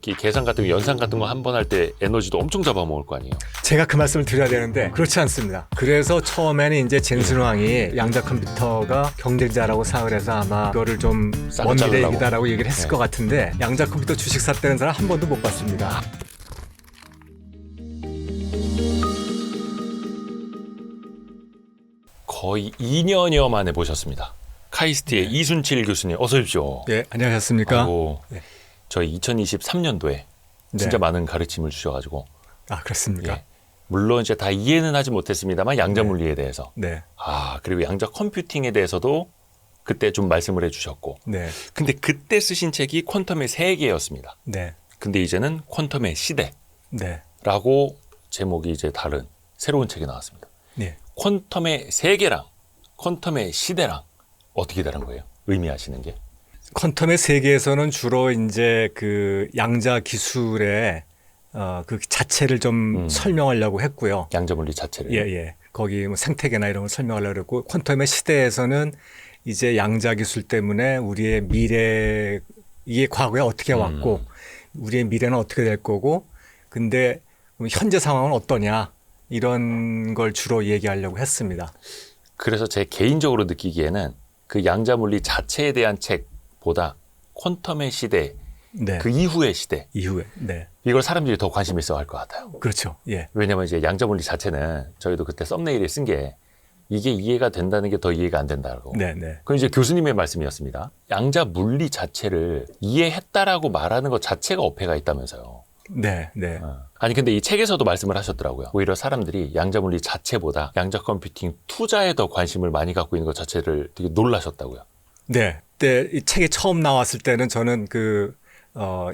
특히 계산 같은 거, 연산 같은 거 한 번 할 때 에너지도 엄청 잡아먹을 거 아니에요. 제가 그 말씀을 드려야 되는데 그렇지 않습니다. 그래서 처음에는 이제 젠슨왕이 양자 컴퓨터가 경쟁자라고 생각을 해서 아마 그거를 좀 먼 미래 자르려고. 얘기다라고 얘기를 했을 네. 것 같은데 양자 컴퓨터 주식 샀다는 사람 한 번도 못 봤습니다. 거의 2년여 만에 모셨습니다. 카이스트의 이순칠 교수님 어서 오십시오. 예, 안녕하셨습니까? 아이고, 네. 저희 2023년도에 진짜 많은 가르침을 주셔가지고 아, 그렇습니까? 예. 물론 이제 다 이해는 하지 못했습니다만 양자 물리에 대해서 네, 그리고 양자 컴퓨팅에 대해서도 그때 좀 말씀을 해주셨고 네, 근데 그때 쓰신 책이 퀀텀의 세계였습니다. 네, 근데 이제는 퀀텀의 시대라고 네, 제목이 이제 다른 새로운 책이 나왔습니다. 네. 퀀텀의 세계랑 퀀텀의 시대랑 어떻게 다른 거예요? 의미하시는 게? 퀀텀의 세계에서는 주로 이제 그 양자 기술의 그 자체를 좀 설명하려고 했고요. 양자 물리 자체를. 예, 예. 거기 뭐 생태계나 이런 걸 설명하려고 그랬고, 퀀텀의 시대에서는 이제 양자 기술 때문에 우리의 미래, 이게 과거에 어떻게 왔고, 우리의 미래는 어떻게 될 거고, 근데 현재 상황은 어떠냐, 이런 걸 주로 얘기하려고 했습니다. 그래서 제 개인적으로 느끼기에는 그 양자 물리 자체에 대한 책보다 퀀텀의 시대, 네. 그 이후의 시대, 이후에. 네. 이걸 사람들이 더 관심 있어 할 것 같아요. 그렇죠. 예. 왜냐하면 이제 양자 물리 자체는 저희도 그때 썸네일에 쓴 게 이게 이해가 된다는 게 더 이해가 안 된다고. 네, 네. 그건 이제 교수님의 말씀이었습니다. 양자 물리 자체를 이해했다라고 말하는 것 자체가 어폐가 있다면서요. 네, 네. 아니 근데 이 책에서도 말씀을 하셨더라고요. 오히려 사람들이 양자 물리 자체보다 양자 컴퓨팅 투자에 더 관심을 많이 갖고 있는 것 자체를 되게 놀라셨다고요. 네. 그때 이 책이 처음 나왔을 때는 저는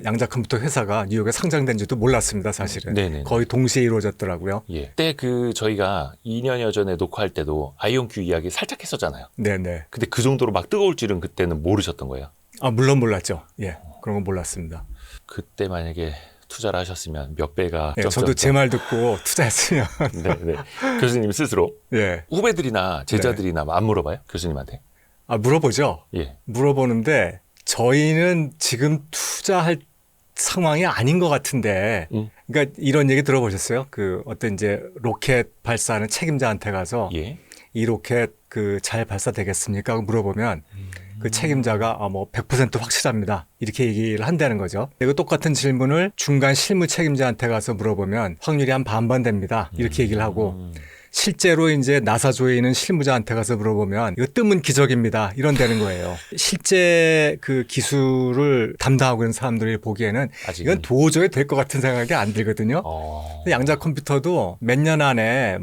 양자 컴퓨터 회사가 뉴욕에 상장된지도 몰랐습니다, 사실은. 네네. 거의 동시에 이루어졌더라고요. 예. 그때 저희가 2년여 전에 녹화할 때도 아이온큐 이야기 살짝 했었잖아요. 네네. 근데 그 정도로 막 뜨거울 줄은 그때는 모르셨던 거예요. 아, 물론 몰랐죠. 예. 그런 건 몰랐습니다. 그때 만약에 투자를 하셨으면 몇 배가 예, 저도 제 말 듣고 투자했으면. 네. 교수님 스스로 예. 후배들이나 제자들이나 안 물어봐요? 교수님한테? 아, 물어보죠. 예. 물어보는데 저희는 지금 투자할 상황이 아닌 것 같은데. 그러니까 이런 얘기 들어보셨어요? 어떤 이제 로켓 발사하는 책임자한테 가서 예. 이 로켓 잘 발사되겠습니까? 하고 물어보면 그 책임자가 뭐 100% 확실합니다. 이렇게 얘기를 한다는 거죠. 이거 똑같은 질문을 중간 실무 책임자한테 가서 물어보면 확률이 한 반반 됩니다. 이렇게 얘기를 하고 실제로 이제 나사조에 있는 실무자한테 가서 물어보면 이거 뜨문 기적입니다. 이런 되는 거예요. 실제 그 기술을 담당하고 있는 사람들이 보기에는 아직은. 이건 도저히 될 것 같은 생각이 안 들거든요. 양자 컴퓨터도 몇 년 안에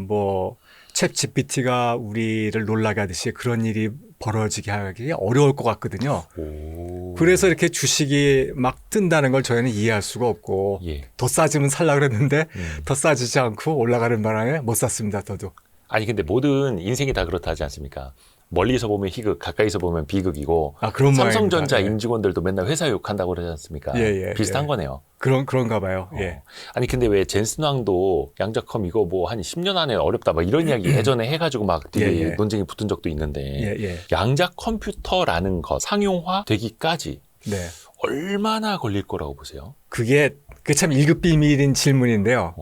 챗 GPT가 우리를 놀라게 하듯이 그런 일이 벌어지게 하기 어려울 것 같거든요. 그래서 이렇게 주식이 막 뜬다는 걸 저희는 이해할 수가 없고 예. 더 싸지면 살라 그랬는데 더 싸지지 않고 올라가는 바람에 못 샀습니다. 저도. 아니 근데 모든 인생이 다 그렇다 하지 않습니까? 멀리서 보면 희극, 가까이서 보면 비극이고 그런 삼성전자 모양입니다. 예. 임직원들도 맨날 회사 욕한다고 그러지 않습니까? 예, 비슷한 예. 거네요. 그런가 봐요. 예. 아니 근데 왜 젠슨왕도 양자컴 이거 한 10년 안에 어렵다 막 이런 이야기 예전에 해가지고 막 되게 예. 논쟁이 붙은 적도 있는데 예. 양자 컴퓨터라는 것 상용화 되기까지 네. 얼마나 걸릴 거라고 보세요? 그게 참 1급 비밀인 질문인데요.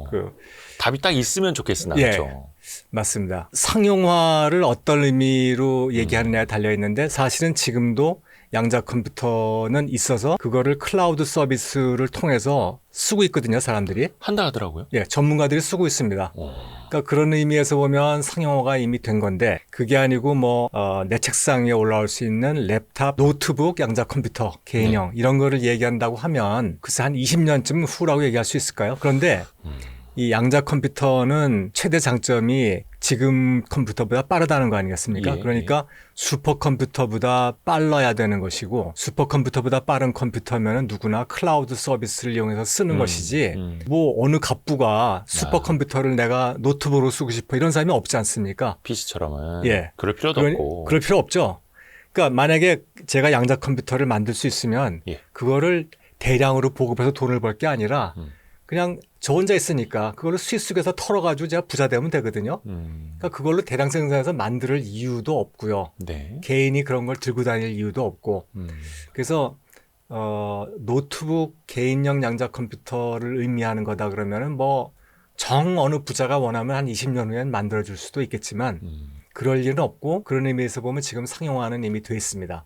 답이 딱 있으면 좋겠으나 예. 그렇죠. 맞습니다. 상용화를 어떤 의미로 얘기하느냐에 달려 있는데 사실은 지금도 양자 컴퓨터는 있어서 그거를 클라우드 서비스를 통해서 쓰고 있거든요, 사람들이. 한다 하더라고요. 예, 전문가들이 쓰고 있습니다. 그러니까 그런 의미에서 보면 상용화가 이미 된 건데 그게 아니고 내 책상 위에 올라올 수 있는 랩탑, 노트북, 양자 컴퓨터, 개인형 이런 거를 얘기한다고 하면 글쎄 한 20년쯤 후라고 얘기할 수 있을까요? 그런데 이 양자 컴퓨터는 최대 장점이 지금 컴퓨터보다 빠르다는 거 아니겠습니까? 예, 그러니까 슈퍼컴퓨터보다 빨라야 되는 것이고 슈퍼컴퓨터보다 빠른 컴퓨터면 누구나 클라우드 서비스를 이용해서 쓰는 것이지 어느 갑부가 슈퍼컴퓨터를 내가 노트북으로 쓰고 싶어 이런 사람이 없지 않습니까? PC처럼은 예. 그럴 필요도 없고 그럴 필요 없죠. 그러니까 만약에 제가 양자 컴퓨터를 만들 수 있으면 예. 그거를 대량으로 보급해서 돈을 벌 게 아니라 그냥 저 혼자 있으니까 그걸로 스위스에서 털어가지고 제가 부자 되면 되거든요. 그러니까 그걸로 대량 생산해서 만들 이유도 없고요. 네. 개인이 그런 걸 들고 다닐 이유도 없고. 그래서 노트북 개인용 양자 컴퓨터를 의미하는 거다 그러면은 뭐 정 어느 부자가 원하면 한 20년 후엔 만들어줄 수도 있겠지만 그럴 일은 없고 그런 의미에서 보면 지금 상용화는 이미 돼 있습니다.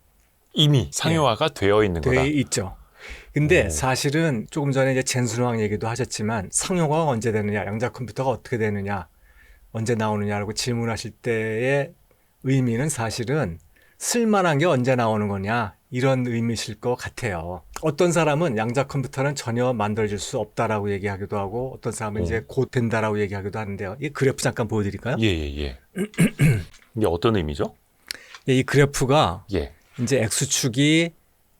이미 상용화가 되어 있는 거다. 돼 있죠. 근데 오. 사실은 조금 전에 이제 젠슨왕 얘기도 하셨지만 상용화가 언제 되느냐, 양자 컴퓨터가 어떻게 되느냐, 언제 나오느냐라고 질문하실 때의 의미는 사실은 쓸만한 게 언제 나오는 거냐 이런 의미실 것 같아요. 어떤 사람은 양자 컴퓨터는 전혀 만들어질 수 없다라고 얘기하기도 하고 어떤 사람은 이제 곧 된다라고 얘기하기도 하는데요. 이 그래프 잠깐 보여드릴까요? 예. 이게 어떤 의미죠? 예, 이 그래프가 예. 이제 X축이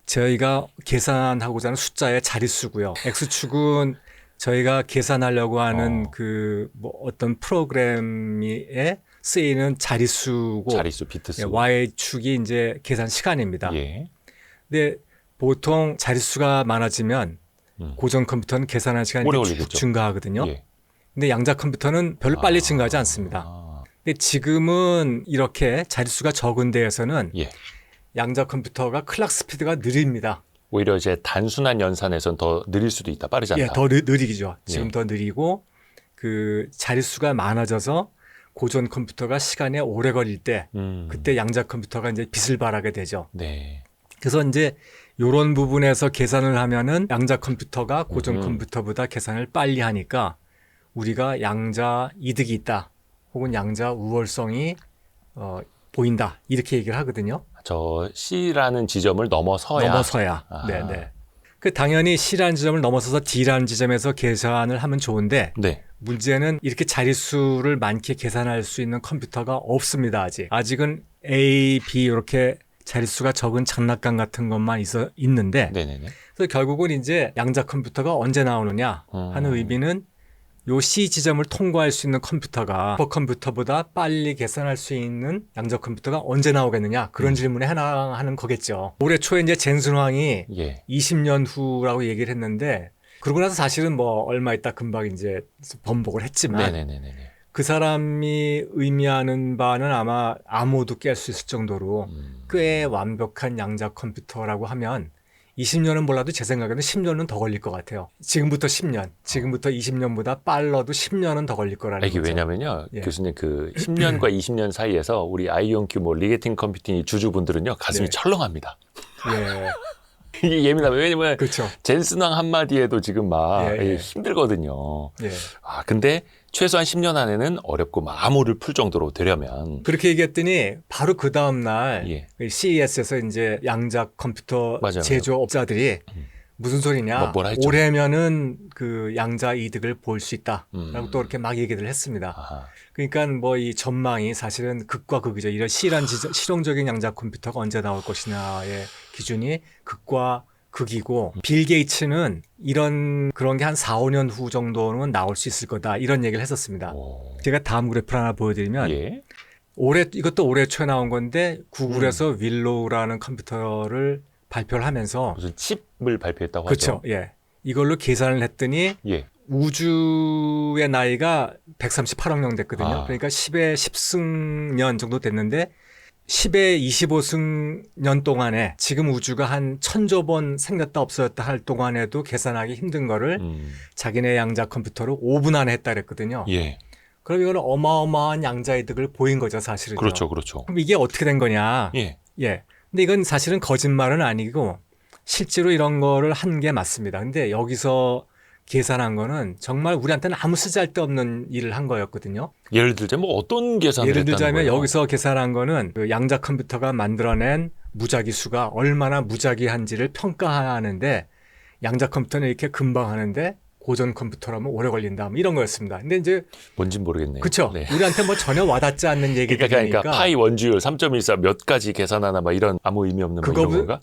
저희가 계산하고자 하는 숫자의 자릿수고요. X축은 저희가 계산하려고 하는 그 뭐 어떤 프로그램에 쓰이는 자릿수고 자릿수 비트수. 예, Y축이 이제 계산 시간입니다. 예. 근데 보통 자릿수가 많아지면 고전 컴퓨터는 계산하는 시간이 오래 쭉 걸리겠죠. 증가하거든요. 예. 근데 양자 컴퓨터는 별로 빨리 증가하지 않습니다. 근데 지금은 이렇게 자릿수가 적은 데에서는 예. 양자 컴퓨터가 클락 스피드가 느립니다. 오히려 이제 단순한 연산에선 더 느릴 수도 있다. 빠르지 않다. 예, 더 느리죠. 지금 예. 더 느리고 그 자릿수가 많아져서 고전 컴퓨터가 시간에 오래 걸릴 때 그때 양자 컴퓨터가 이제 빛을 발하게 되죠. 네. 그래서 이제 이런 부분에서 계산을 하면은 양자 컴퓨터가 고전 컴퓨터보다 계산을 빨리 하니까 우리가 양자 이득이 있다. 혹은 양자 우월성이 보인다. 이렇게 얘기를 하거든요. 저 C라는 지점을 넘어서야. 아. 네네. 그 당연히 C라는 지점을 넘어서서 D라는 지점에서 계산을 하면 좋은데 네. 문제는 이렇게 자릿수를 많게 계산할 수 있는 컴퓨터가 없습니다. 아직은 A, B 이렇게 자릿수가 적은 장난감 같은 것만 있는데 네네네. 그래서 결국은 이제 양자 컴퓨터가 언제 나오느냐 하는 의미는 요 C 지점을 통과할 수 있는 컴퓨터가 슈퍼컴퓨터보다 빨리 계산할 수 있는 양자 컴퓨터가 언제 나오겠느냐 그런 질문에 해당하는 거겠죠. 올해 초에 이제 젠슨왕이 예. 20년 후라고 얘기를 했는데 그러고 나서 사실은 뭐 얼마 있다 금방 이제 번복을 했지만 네네네네. 그 사람이 의미하는 바는 아마 암호도 깰 수 있을 정도로 꽤 완벽한 양자 컴퓨터라고 하면 20년은 몰라도 제 생각에는 10년은 더 걸릴 것 같아요. 지금부터 10년, 지금부터 20년보다 빨라도 10년은 더 걸릴 거라는 이게 거죠. 왜냐면요. 예. 교수님 그 10년과 20년 사이에서 우리 아이온큐 뭐 리게팅 컴퓨팅 주주분들은요. 가슴이 네. 철렁합니다. 예, 이게 예민하면 왜냐면 그렇죠. 젠슨왕 한마디에도 지금 막 예. 힘들거든요. 예. 근데 최소한 10년 안에는 어렵고 막 암호를 풀 정도로 되려면 그렇게 얘기했더니 바로 그 다음 날 예. CES에서 이제 양자 컴퓨터 맞아요. 제조업자들이 무슨 소리냐? 뭐라 했죠? 올해면은 그 양자 이득을 볼 수 있다라고 또 이렇게 막 얘기를 했습니다. 아하. 그러니까 뭐 이 전망이 사실은 극과 극이죠. 이런 실용적인 양자 컴퓨터가 언제 나올 것이냐의 기준이 극과 극이고 빌 게이츠는 이런 그런 게 한 4, 5년 후 정도는 나올 수 있을 거다. 이런 얘기를 했었습니다. 오. 제가 다음 그래프를 하나 보여드리면 예. 이것도 올해 초에 나온 건데 구글에서 윌로우라는 컴퓨터를 발표를 하면서 무슨 칩을 발표했다고 그렇죠. 하죠. 예. 이걸로 계산을 했더니 예. 우주의 나이가 138억 년 됐거든요. 아. 그러니까 10의 10승년 정도 됐는데 10의 25승년 동안에 지금 우주가 한 1000조 번 생겼다 없어졌다 할 동안에도 계산하기 힘든 거를 자기네 양자 컴퓨터로 5분 안에 했다 그랬거든요. 예. 그럼 이거는 어마어마한 양자 이득을 보인 거죠, 사실은. 그렇죠. 그렇죠. 그럼 이게 어떻게 된 거냐? 예. 예. 근데 이건 사실은 거짓말은 아니고 실제로 이런 거를 한 게 맞습니다. 근데 여기서 계산한 거는 정말 우리한테는 아무 쓰잘데없는 일을 한 거였거든요. 예를 들자면 뭐 어떤 계산을 예를 했다는 들자면 거예요? 여기서 계산한 거는 그 양자 컴퓨터가 만들어낸 무작위 수가 얼마나 무작위한지를 평가하는데 양자 컴퓨터는 이렇게 금방 하는데 고전 컴퓨터라면 오래 걸린다. 뭐 이런 거였습니다. 근데 이제 뭔진 모르겠네요. 그렇죠. 네. 우리한테 뭐 전혀 와닿지 않는 얘기들이니까. 그러니까 파이 원주율 3.14 몇 가지 계산하나 막 이런 아무 의미 없는 뭐 이런 건가?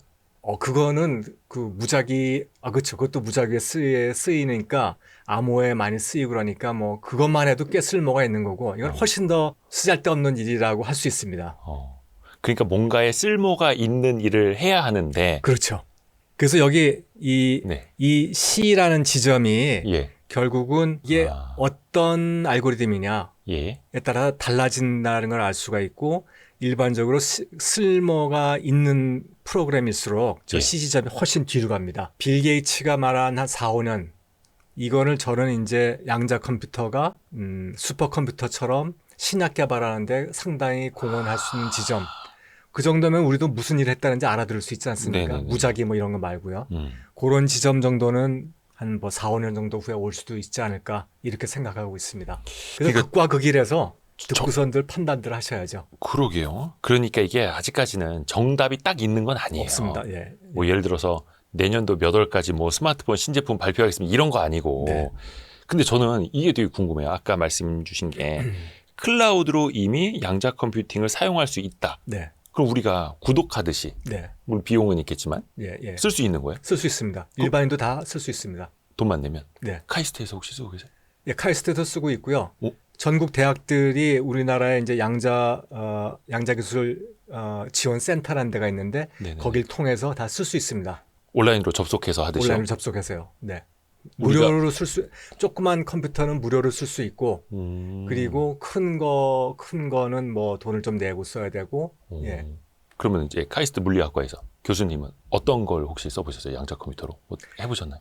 그거는 그 무작위, 그렇죠. 그것도 무작위에 쓰이니까 암호에 많이 쓰이고 그러니까 뭐 그것만 해도 꽤 쓸모가 있는 거고 이건 훨씬 더 쓰잘데없는 일이라고 할 수 있습니다. 그러니까 뭔가에 쓸모가 있는 일을 해야 하는데. 그렇죠. 그래서 여기 이 C라는 지점이 예. 결국은 이게 어떤 알고리즘이냐에 예. 따라 달라진다는 걸 알 수가 있고 일반적으로 쓸모가 있는 프로그램일수록 저 예. CG점이 훨씬 뒤로 갑니다. 빌 게이츠가 말한 한 4, 5년 이거를 저는 이제 양자 컴퓨터가 슈퍼컴퓨터처럼 신약 개발하는데 상당히 공헌할 수 있는 지점. 그 정도면 우리도 무슨 일을 했다는지 알아들을 수 있지 않습니까? 네네네. 무작위 뭐 이런 거 말고요. 그런 지점 정도는 한 뭐 4, 5년 정도 후에 올 수도 있지 않을까 이렇게 생각하고 있습니다. 그래서 그러니까 극과 극일에서 듣고선들 판단들 하셔야죠. 그러게요. 그러니까 이게 아직까지는 정답이 딱 있는 건 아니에요. 없습니다. 예. 뭐 예를 들어서 내년도 몇 월까지 뭐 스마트폰 신제품 발표하겠습니다. 이런 거 아니고. 네. 근데 저는 이게 되게 궁금해요. 아까 말씀 주신 게 클라우드로 이미 양자 컴퓨팅을 사용할 수 있다. 네. 그럼 우리가 구독하듯이 네. 물론 비용은 있겠지만 예. 예. 쓸 수 있는 거예요? 쓸 수 있습니다. 일반인도 다 쓸 수 있습니다. 돈만 내면. 네. 카이스트에서 혹시 쓰고 계세요? 예, 카이스트도 쓰고 있고요. 오? 전국 대학들이 우리나라에 이제 양자 기술 지원 센터라는 데가 있는데 네네. 거길 통해서 다 쓸 수 있습니다. 온라인으로 접속해서 하듯이요? 온라인으로 접속해서요. 네. 우리가- 무료로 조그만 컴퓨터는 무료로 쓸 수 있고 그리고 큰 거는 뭐 돈을 좀 내고 써야 되고 예. 그러면 이제 카이스트 물리학과에서 교수님은 어떤 걸 혹시 써보셨어요? 양자 컴퓨터로 뭐 해보셨나요?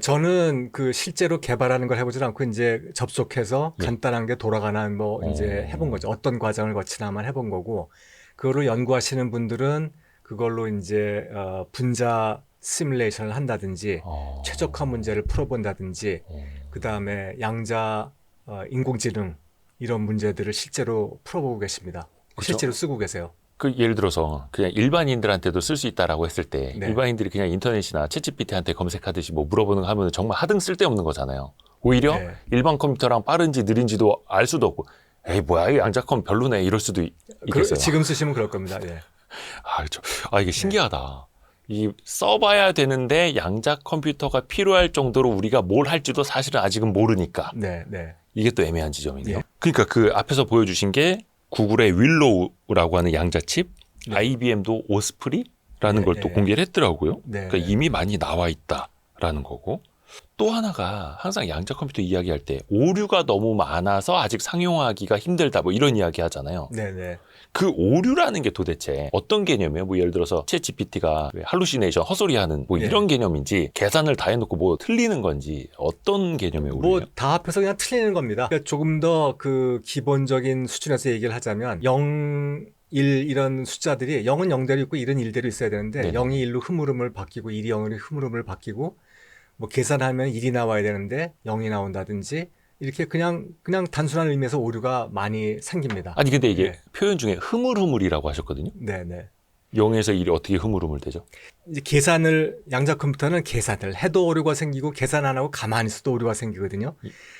저는 그 실제로 개발하는 걸 해보지 않고 이제 접속해서 예. 간단한 게 돌아가는 뭐 이제 해본 거죠. 어떤 과정을 거치나만 해본 거고 그거를 연구하시는 분들은 그걸로 이제 분자 시뮬레이션을 한다든지 최적화 문제를 풀어본다든지 그 다음에 양자 인공지능 이런 문제들을 실제로 풀어보고 계십니다. 그죠? 실제로 쓰고 계세요. 그 예를 들어서 그냥 일반인들한테도 쓸 수 있다라고 했을 때 네. 일반인들이 그냥 인터넷이나 챗GPT한테 검색하듯이 뭐 물어보는 거 하면 정말 하등 쓸데없는 거잖아요. 오히려 네. 일반 컴퓨터랑 빠른지 느린지도 알 수도 없고 에이 뭐야 이 양자컴 별로네 이럴 수도 있겠어요. 지금 쓰시면 그럴 겁니다. 예. 이게 신기하다. 이 써봐야 되는데 양자 컴퓨터가 필요할 정도로 우리가 뭘 할지도 사실은 아직은 모르니까 네, 네. 이게 또 애매한 지점이네요. 예. 그러니까 그 앞에서 보여주신 게 구글의 윌로우라고 하는 양자 칩, 네. IBM도 오스프리라는 네, 걸 또 네. 공개를 했더라고요. 네, 그러니까 네. 이미 많이 나와 있다라는 거고. 또 하나가 항상 양자 컴퓨터 이야기할 때 오류가 너무 많아서 아직 상용하기가 힘들다 뭐 이런 이야기 하잖아요. 네, 네. 그 오류라는 게 도대체 어떤 개념이에요? 뭐 예를 들어서 챗 GPT가 할루시네이션 헛소리하는 뭐 네. 이런 개념인지 계산을 다 해놓고 뭐 틀리는 건지 어떤 개념의 오류예요? 뭐 다 합해서 그냥 틀리는 겁니다. 그러니까 조금 더 그 기본적인 수준에서 얘기를 하자면 0, 1 이런 숫자들이 0은 0대로 있고 1은 1대로 있어야 되는데 네네. 0이 1로 흐물음을 바뀌고 1이 0으로 흐물음을 바뀌고 뭐 계산하면 1이 나와야 되는데 0이 나온다든지 이렇게 그냥 단순한 의미에서 오류가 많이 생깁니다. 아니 근데 이게 네. 표현 중에 흐물흐물이라고 하셨거든요. 네, 네. 0에서 1이 어떻게 흐물흐물 되죠? 이제 양자 컴퓨터는 계산을 해도 오류가 생기고 계산 안 하고 가만히 있어도 오류가 생기거든요.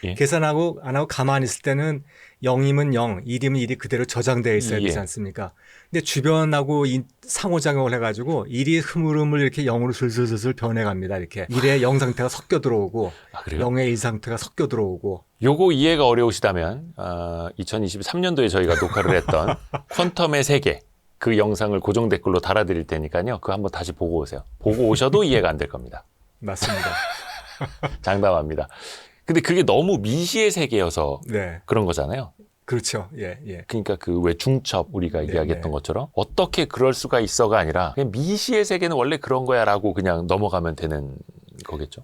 예. 계산하고 안 하고 가만히 있을 때는 0이면 0, 1이면 1이 그대로 저장되어 있어야 되지 예. 않습니까? 근데 주변하고 상호작용을 해가지고 1이 흐물흐물 이렇게 0으로 슬슬슬슬 변해갑니다. 이렇게 1의 0 상태가 섞여 들어오고 아 그래요? 0의 1 상태가 섞여 들어오고 요거 이해가 어려우시다면 2023년도에 저희가 녹화를 했던 퀀텀의 세계 그 영상을 고정 댓글로 달아드릴 테니까요. 그거 한번 다시 보고 오세요. 보고 오셔도 이해가 안 될 겁니다. 맞습니다. 장담합니다. 근데 그게 너무 미시의 세계여서 네, 그런 거잖아요. 그렇죠. 예, 예. 그러니까 그 왜 중첩 우리가 네, 이야기했던 네. 것처럼 어떻게 그럴 수가 있어가 아니라 그냥 미시의 세계는 원래 그런 거야라고 그냥 넘어가면 되는 거겠죠.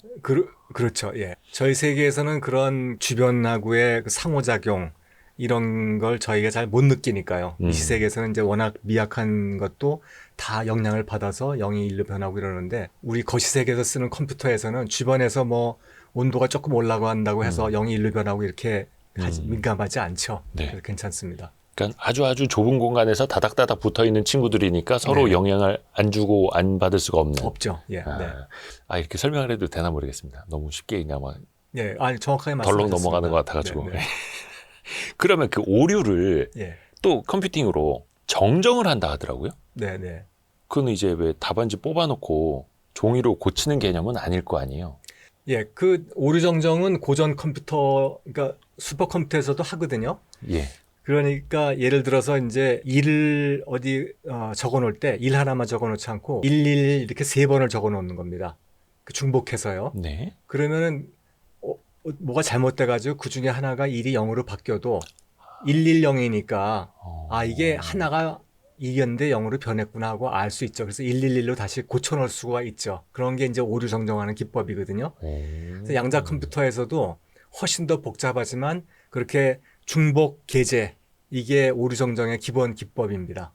그렇죠. 예. 저희 세계에서는 그런 주변하고의 그 상호작용 이런 걸 저희가 잘 못 느끼니까요. 이 세계에서는 이제 워낙 미약한 것도 다 영향을 받아서 0이 1로 변하고 이러는데 우리 거시세계에서 쓰는 컴퓨터에서는 주변에서 뭐 온도가 조금 올라간다고 해서 0이 1로 변하고 이렇게 민감하지 않죠. 네. 그래서 괜찮습니다. 그러니까 아주 좁은 공간에서 다닥다닥 붙어 있는 친구들이니까 서로 네. 영향을 안 주고 안 받을 수가 없는. 없죠. 예. 네. 이렇게 설명을 해도 되나 모르겠습니다. 너무 쉽게 그냥 막 예. 아니 정확하게 덜렁 말씀하셨습니다. 넘어가는 것 같아가지고. 네, 네. 그러면 그 오류를 예. 또 컴퓨팅으로 정정을 한다 하더라고요. 네, 네. 그건 이제 왜 답안지 뽑아놓고 종이로 고치는 개념은 아닐 거 아니에요. 예, 그 오류 정정은 고전 컴퓨터, 그러니까 슈퍼컴퓨터에서도 하거든요. 예. 그러니까 예를 들어서 이제 일을 어디 적어 놓을 때 일 하나만 적어 놓지 않고 11 이렇게 3번을 적어 놓는 겁니다. 그 중복해서요. 네. 그러면은 뭐가 잘못돼 가지고 그 중에 하나가 일이 0으로 바뀌어도 110이니까 이게 하나가 2였는데 0으로 변했구나 하고 알 수 있죠. 그래서 111로 다시 고쳐놓을 수가 있죠. 그런 게 이제 오류 정정하는 기법이거든요. 그래서 양자 컴퓨터에서도 훨씬 더 복잡하지만 그렇게 중복 계제 이게 오류 정정의 기본 기법입니다.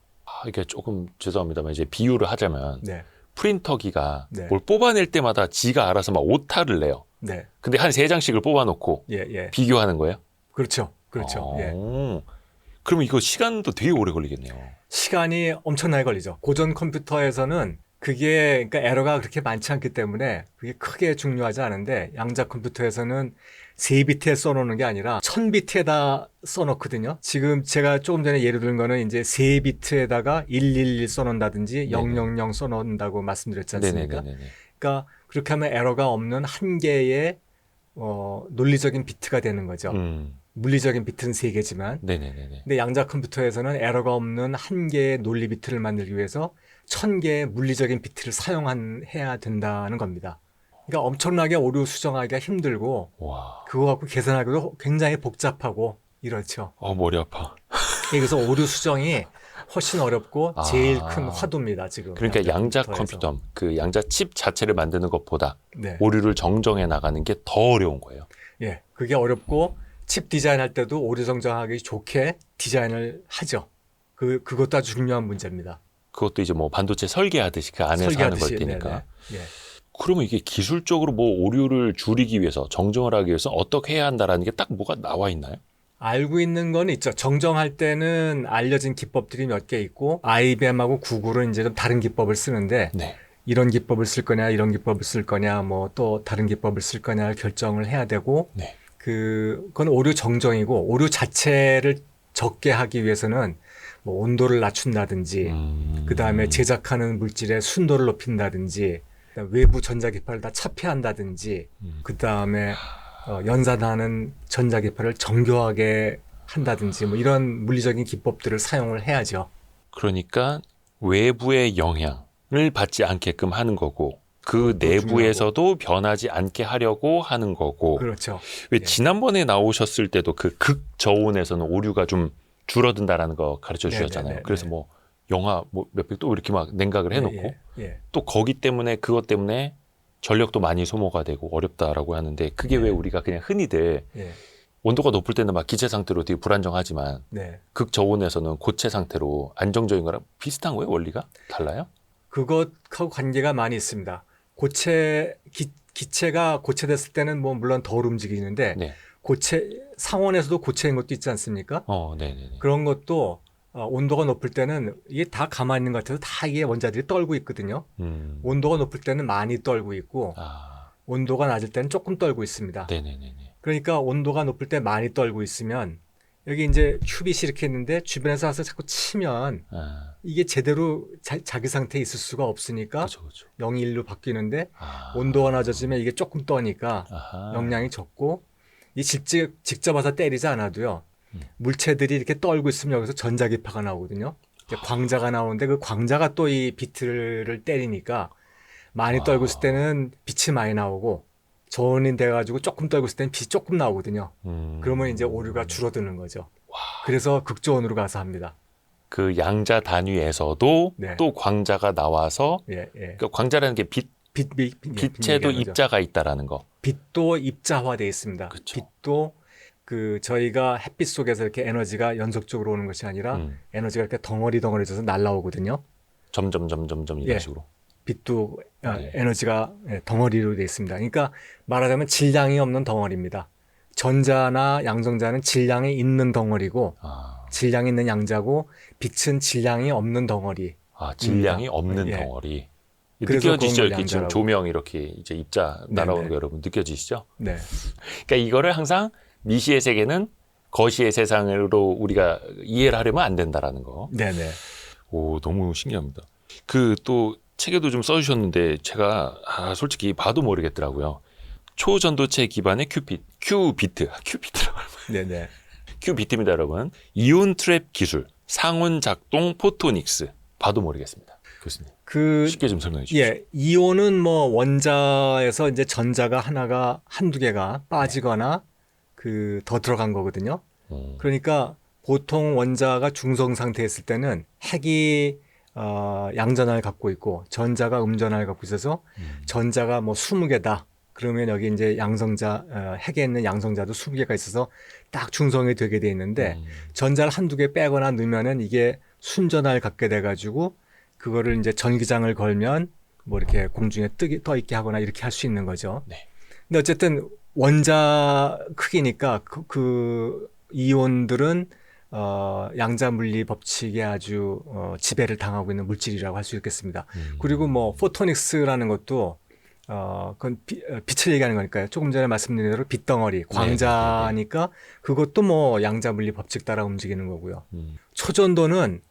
이게 조금 죄송합니다만 이제 비유를 하자면 네, 프린터기가 네. 뭘 뽑아낼 때마다 지가 알아서 막 오타를 내요. 네, 근데 한 3장씩을 뽑아놓고 예. 비교하는 거예요? 그렇죠. 예. 그러면 이거 시간도 되게 오래 걸리겠네요. 시간이 엄청나게 걸리죠. 고전 컴퓨터에서는 그게 그러니까 에러가 그렇게 많지 않기 때문에 그게 크게 중요하지 않은데 양자 컴퓨터에서는 3비트에 써놓는 게 아니라 1000비트에다 써놓거든요. 지금 제가 조금 전에 예를 든 거는 이제 3비트에다가 111 써놓는다든지 000 써놓는다고 말씀드렸지 않습니까? 네네네네. 그러니까 그렇게 하면 에러가 없는 한 개의 논리적인 비트가 되는 거죠. 물리적인 비트는 3개지만 네네네네. 근데 양자 컴퓨터에서는 에러가 없는 한 개의 논리 비트를 만들기 위해서 1000개의 물리적인 비트를 사용해야 된다는 겁니다. 그러니까 엄청나게 오류 수정하기가 힘들고 와. 그거 갖고 계산하기도 굉장히 복잡하고 이렇죠. 머리 아파. 그래서 오류 수정이 훨씬 어렵고 제일 큰 화두입니다. 지금. 그러니까 양자 컴퓨터에서. 컴퓨터, 그 양자 칩 자체를 만드는 것보다 네. 오류를 정정해 나가는 게 더 어려운 거예요. 예, 그게 어렵고 칩 디자인할 때도 오류 정정하기 좋게 디자인을 하죠. 그것도 아주 중요한 문제입니다. 그것도 이제 뭐 반도체 설계하듯이 그 안에서 하는 걸 테니까. 네네. 예. 그러면 이게 기술적으로 뭐 오류를 줄이기 위해서 정정을 하기 위해서 어떻게 해야 한다라는 게 딱 뭐가 나와 있나요? 알고 있는 건 있죠. 정정할 때는 알려진 기법들이 몇 개 있고 IBM하고 구글은 이제 좀 다른 기법을 쓰는데 네. 이런 기법을 쓸 거냐 이런 기법을 쓸 거냐 뭐 또 다른 기법을 쓸 거냐를 결정을 해야 되고 네. 그건 오류 정정이고 오류 자체를 적게 하기 위해서는 뭐 온도를 낮춘다든지 그다음에 제작하는 물질의 순도를 높인다든지 외부 전자기파를 다 차폐한다든지 그다음에 연산하는 전자기파를 정교하게 한다든지 뭐 이런 물리적인 기법들을 사용을 해야죠. 그러니까 외부의 영향을 받지 않게끔 하는 거고 그 그것도 내부에서도 변하지 않게 하려고 하는 거고. 그렇죠. 왜 예. 지난번에 나오셨을 때도 그 극저온에서는 오류가 좀 줄어든다라는 거 가르쳐 주셨잖아요. 네네네. 그래서 뭐 영하 뭐 몇백 도 이렇게 막 냉각을 해놓고 예. 또 거기 때문에 그것 때문에 전력도 많이 소모가 되고 어렵다라고 하는데 그게 왜 우리가 그냥 흔히들 예. 온도가 높을 때는 막 기체 상태로 되게 불안정하지만 네. 극저온에서는 고체 상태로 안정적인 거랑 비슷한 거예요? 원리가? 달라요? 그것하고 관계가 많이 있습니다. 기체가 고체됐을 때는 뭐 물론 덜 움직이는데 네. 상온에서도 고체인 것도 있지 않습니까? 네네네. 그런 것도 온도가 높을 때는 이게 다 가만히 있는 것 같아서 다 이게 원자들이 떨고 있거든요. 온도가 높을 때는 많이 떨고 있고 온도가 낮을 때는 조금 떨고 있습니다. 네네네. 그러니까 온도가 높을 때 많이 떨고 있으면 여기 이제 큐빗이 이렇게 있는데 주변에서 와서 자꾸 치면 이게 제대로 자기 상태에 있을 수가 없으니까 그렇죠. 0, 1로 바뀌는데 온도가 낮아지면 이게 조금 떠니까 영향이 적고 이 직접 와서 때리지 않아도요. 물체들이 이렇게 떨고 있으면 여기서 전자기파가 나오거든요. 이제 광자가 나오는데 그 광자가 또 이 비트를 때리니까 많이 떨고 있을 때는 빛이 많이 나오고 저온이 돼가지고 조금 떨고 있을 때는 빛이 조금 나오거든요. 그러면 이제 오류가 줄어드는 거죠. 그래서 극저온으로 가서 합니다. 그 양자 단위에서도 네. 또 광자가 나와서 예. 그러니까 광자라는 게 빛에도 입자가 있다라는 거. 빛도 입자화되어 있습니다. 그쵸. 빛도 저희가 햇빛 속에서 이렇게 에너지가 연속적으로 오는 것이 아니라 에너지가 이렇게 덩어리져서 날라오거든요. 점점 이런 예. 식으로. 빛도 네. 에너지가 덩어리로 되어 있습니다. 그러니까 말하자면 질량이 없는 덩어리입니다. 전자나 양성자는 질량이 있는 덩어리고 질량이 있는 양자고 빛은 질량이 없는 덩어리. 질량이 없는 예. 덩어리. 그래서 느껴지시죠? 그런 걸 이렇게 지금 양자라고. 조명 이렇게 이제 입자 날아오는 네네. 거 여러분 느껴지시죠? 네. 그러니까 이거를 항상 미시의 세계는 거시의 세상으로 우리가 이해를 하려면 안 된다라는 거. 네네. 오, 너무 신기합니다. 그 또 책에도 좀 써주셨는데 제가 솔직히 봐도 모르겠더라고요. 초전도체 기반의 큐비트라고 네네. 큐비트입니다, 여러분. 이온 트랩 기술, 상온 작동 포토닉스. 봐도 모르겠습니다, 교수님. 쉽게 좀 설명해 주시죠. 예, 이온은 뭐 원자에서 이제 전자가 한두 개가 빠지거나 더 들어간 거거든요. 그러니까 보통 원자가 중성 상태에 있을 때는 핵이 양전하를 갖고 있고 전자가 음전하를 갖고 있어서 전자가 뭐 20개다. 그러면 여기 이제 핵에 있는 양성자도 20개가 있어서 딱 중성이 되게 돼 있는데 전자를 한두 개 빼거나 넣으면은 이게 순전하를 갖게 돼 가지고 그거를 이제 전기장을 걸면 뭐 이렇게 공중에 떠 있게 하거나 이렇게 할 수 있는 거죠. 네. 근데 어쨌든 원자 크기니까 그 이온들은 양자 물리 법칙에 아주 지배를 당하고 있는 물질이라고 할 수 있겠습니다. 그리고 뭐 포토닉스라는 것도 그건 빛을 얘기하는 거니까요. 조금 전에 말씀드린 대로 빛덩어리, 광자니까 그것도 뭐 양자 물리 법칙 따라 움직이는 거고요. 초전도는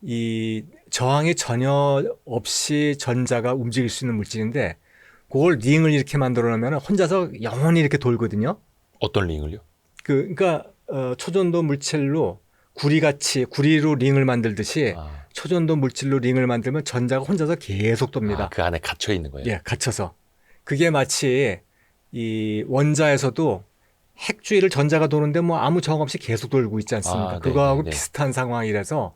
이 저항이 전혀 없이 전자가 움직일 수 있는 물질인데 그걸 링을 이렇게 만들어 놓으면 혼자서 영원히 이렇게 돌거든요. 어떤 링을요? 그러니까 초전도 물질로 구리로 링을 만들듯이 초전도 물질로 링을 만들면 전자가 혼자서 계속 돕니다. 그 안에 갇혀 있는 거예요? 예, 갇혀서. 그게 마치 이 원자에서도 핵 주위를 전자가 도는데 뭐 아무 저항 없이 계속 돌고 있지 않습니까? 그거하고 비슷한 상황이라서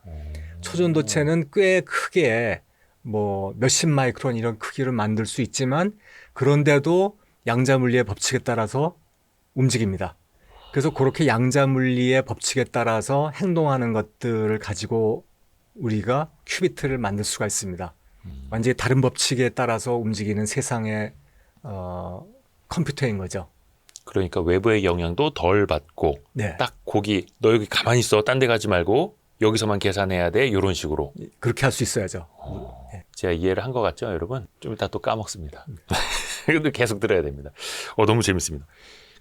초전도체는 꽤 크게 뭐 몇십 마이크론 이런 크기를 만들 수 있지만 그런데도 양자 물리의 법칙에 따라서 움직입니다. 그래서 그렇게 양자 물리의 법칙에 따라서 행동하는 것들을 가지고 우리가 큐비트를 만들 수가 있습니다. 완전히 다른 법칙에 따라서 움직이는 세상의 컴퓨터인 거죠. 그러니까 외부의 영향도 덜 받고 네. 딱 거기 너 여기 가만히 있어. 딴 데 가지 말고 여기서만 계산해야 돼. 이런 식으로. 그렇게 할 수 있어야죠. 네. 제가 이해를 한 것 같죠, 여러분? 좀 이따 또 까먹습니다. 근데 계속 들어야 됩니다. 너무 재밌습니다.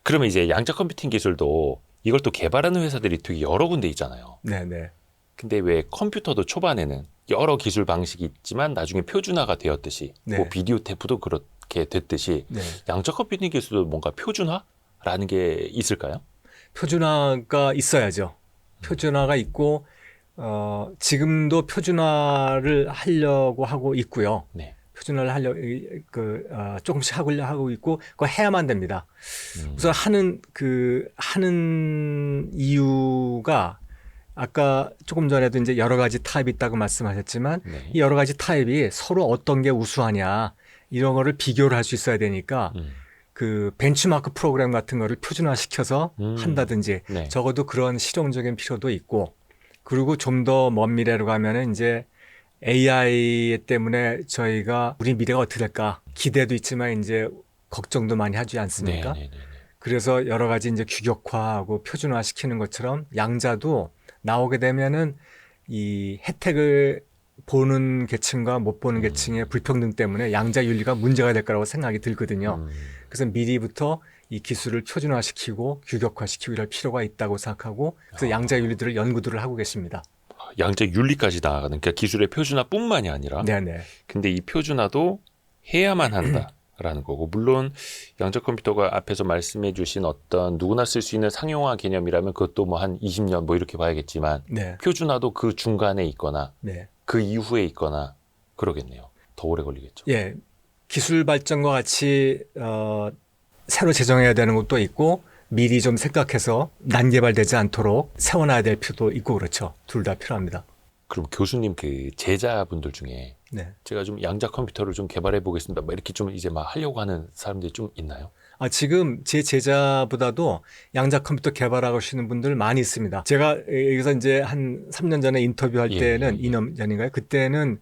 그러면 이제 양자 컴퓨팅 기술도 이걸 또 개발하는 회사들이 되게 여러 군데 있잖아요. 네. 근데 왜 컴퓨터도 초반에는 여러 기술 방식이 있지만 나중에 표준화가 되었듯이 네. 뭐 비디오 테이프도 그렇게 됐듯이 네. 양자 컴퓨팅 기술도 뭔가 표준화라는 게 있을까요? 표준화가 있어야죠. 표준화가 있고 지금도 표준화를 하려고 하고 있고요. 네. 표준화를 조금씩 하고 있고 그거 해야만 됩니다. 우선 하는 이유가 아까 조금 전에도 이제 여러 가지 타입이 있다고 말씀하셨지만 네. 이 여러 가지 타입이 서로 어떤 게 우수하냐 이런 거를 비교를 할 수 있어야 되니까 그 벤치마크 프로그램 같은 거를 표준화시켜서 한다든지 네. 적어도 그런 실용적인 필요도 있고 그리고 좀 더 먼 미래로 가면은 이제 AI 때문에 저희가 우리 미래가 어떻게 될까 기대도 있지만 이제 걱정도 많이 하지 않습니까? 네. 그래서 여러 가지 이제 규격화하고 표준화 시키는 것처럼 양자도 나오게 되면은 이 혜택을 보는 계층과 못 보는 계층의 불평등 때문에 양자 윤리가 문제가 될 거라고 생각이 들거든요. 그래서 미리부터 이 기술을 표준화시키고 규격화시키고 이럴 필요가 있다고 생각하고 그래서 양자 윤리들을 연구들을 하고 계십니다. 양자 윤리까지 나아가는 그러니까 기술의 표준화뿐만이 아니라 네네. 근데 이 표준화도 해야만 한다라는 거고 물론 양자 컴퓨터가 앞에서 말씀해 주신 어떤 누구나 쓸 수 있는 상용화 개념이라면 그것도 뭐 한 20년 뭐 이렇게 봐야겠지만 네. 표준화도 그 중간에 있거나 네. 그 이후에 있거나 그러겠네요. 더 오래 걸리겠죠. 예. 기술 발전과 같이 새로 제정해야 되는 것도 있고 미리 좀 생각해서 난개발되지 않도록 세워놔야 될 필요도 있고 그렇죠. 둘 다 필요합니다. 그럼 교수님 그 제자분들 중에 네. 제가 좀 양자 컴퓨터를 좀 개발해 보겠습니다. 뭐 이렇게 좀 이제 막 하려고 하는 사람들이 좀 있나요? 지금 제 제자보다도 양자 컴퓨터 개발하고 계시는 분들 많이 있습니다. 제가 여기서 이제 한 3년 전에 인터뷰할 때는 2년 전인가요? 그때는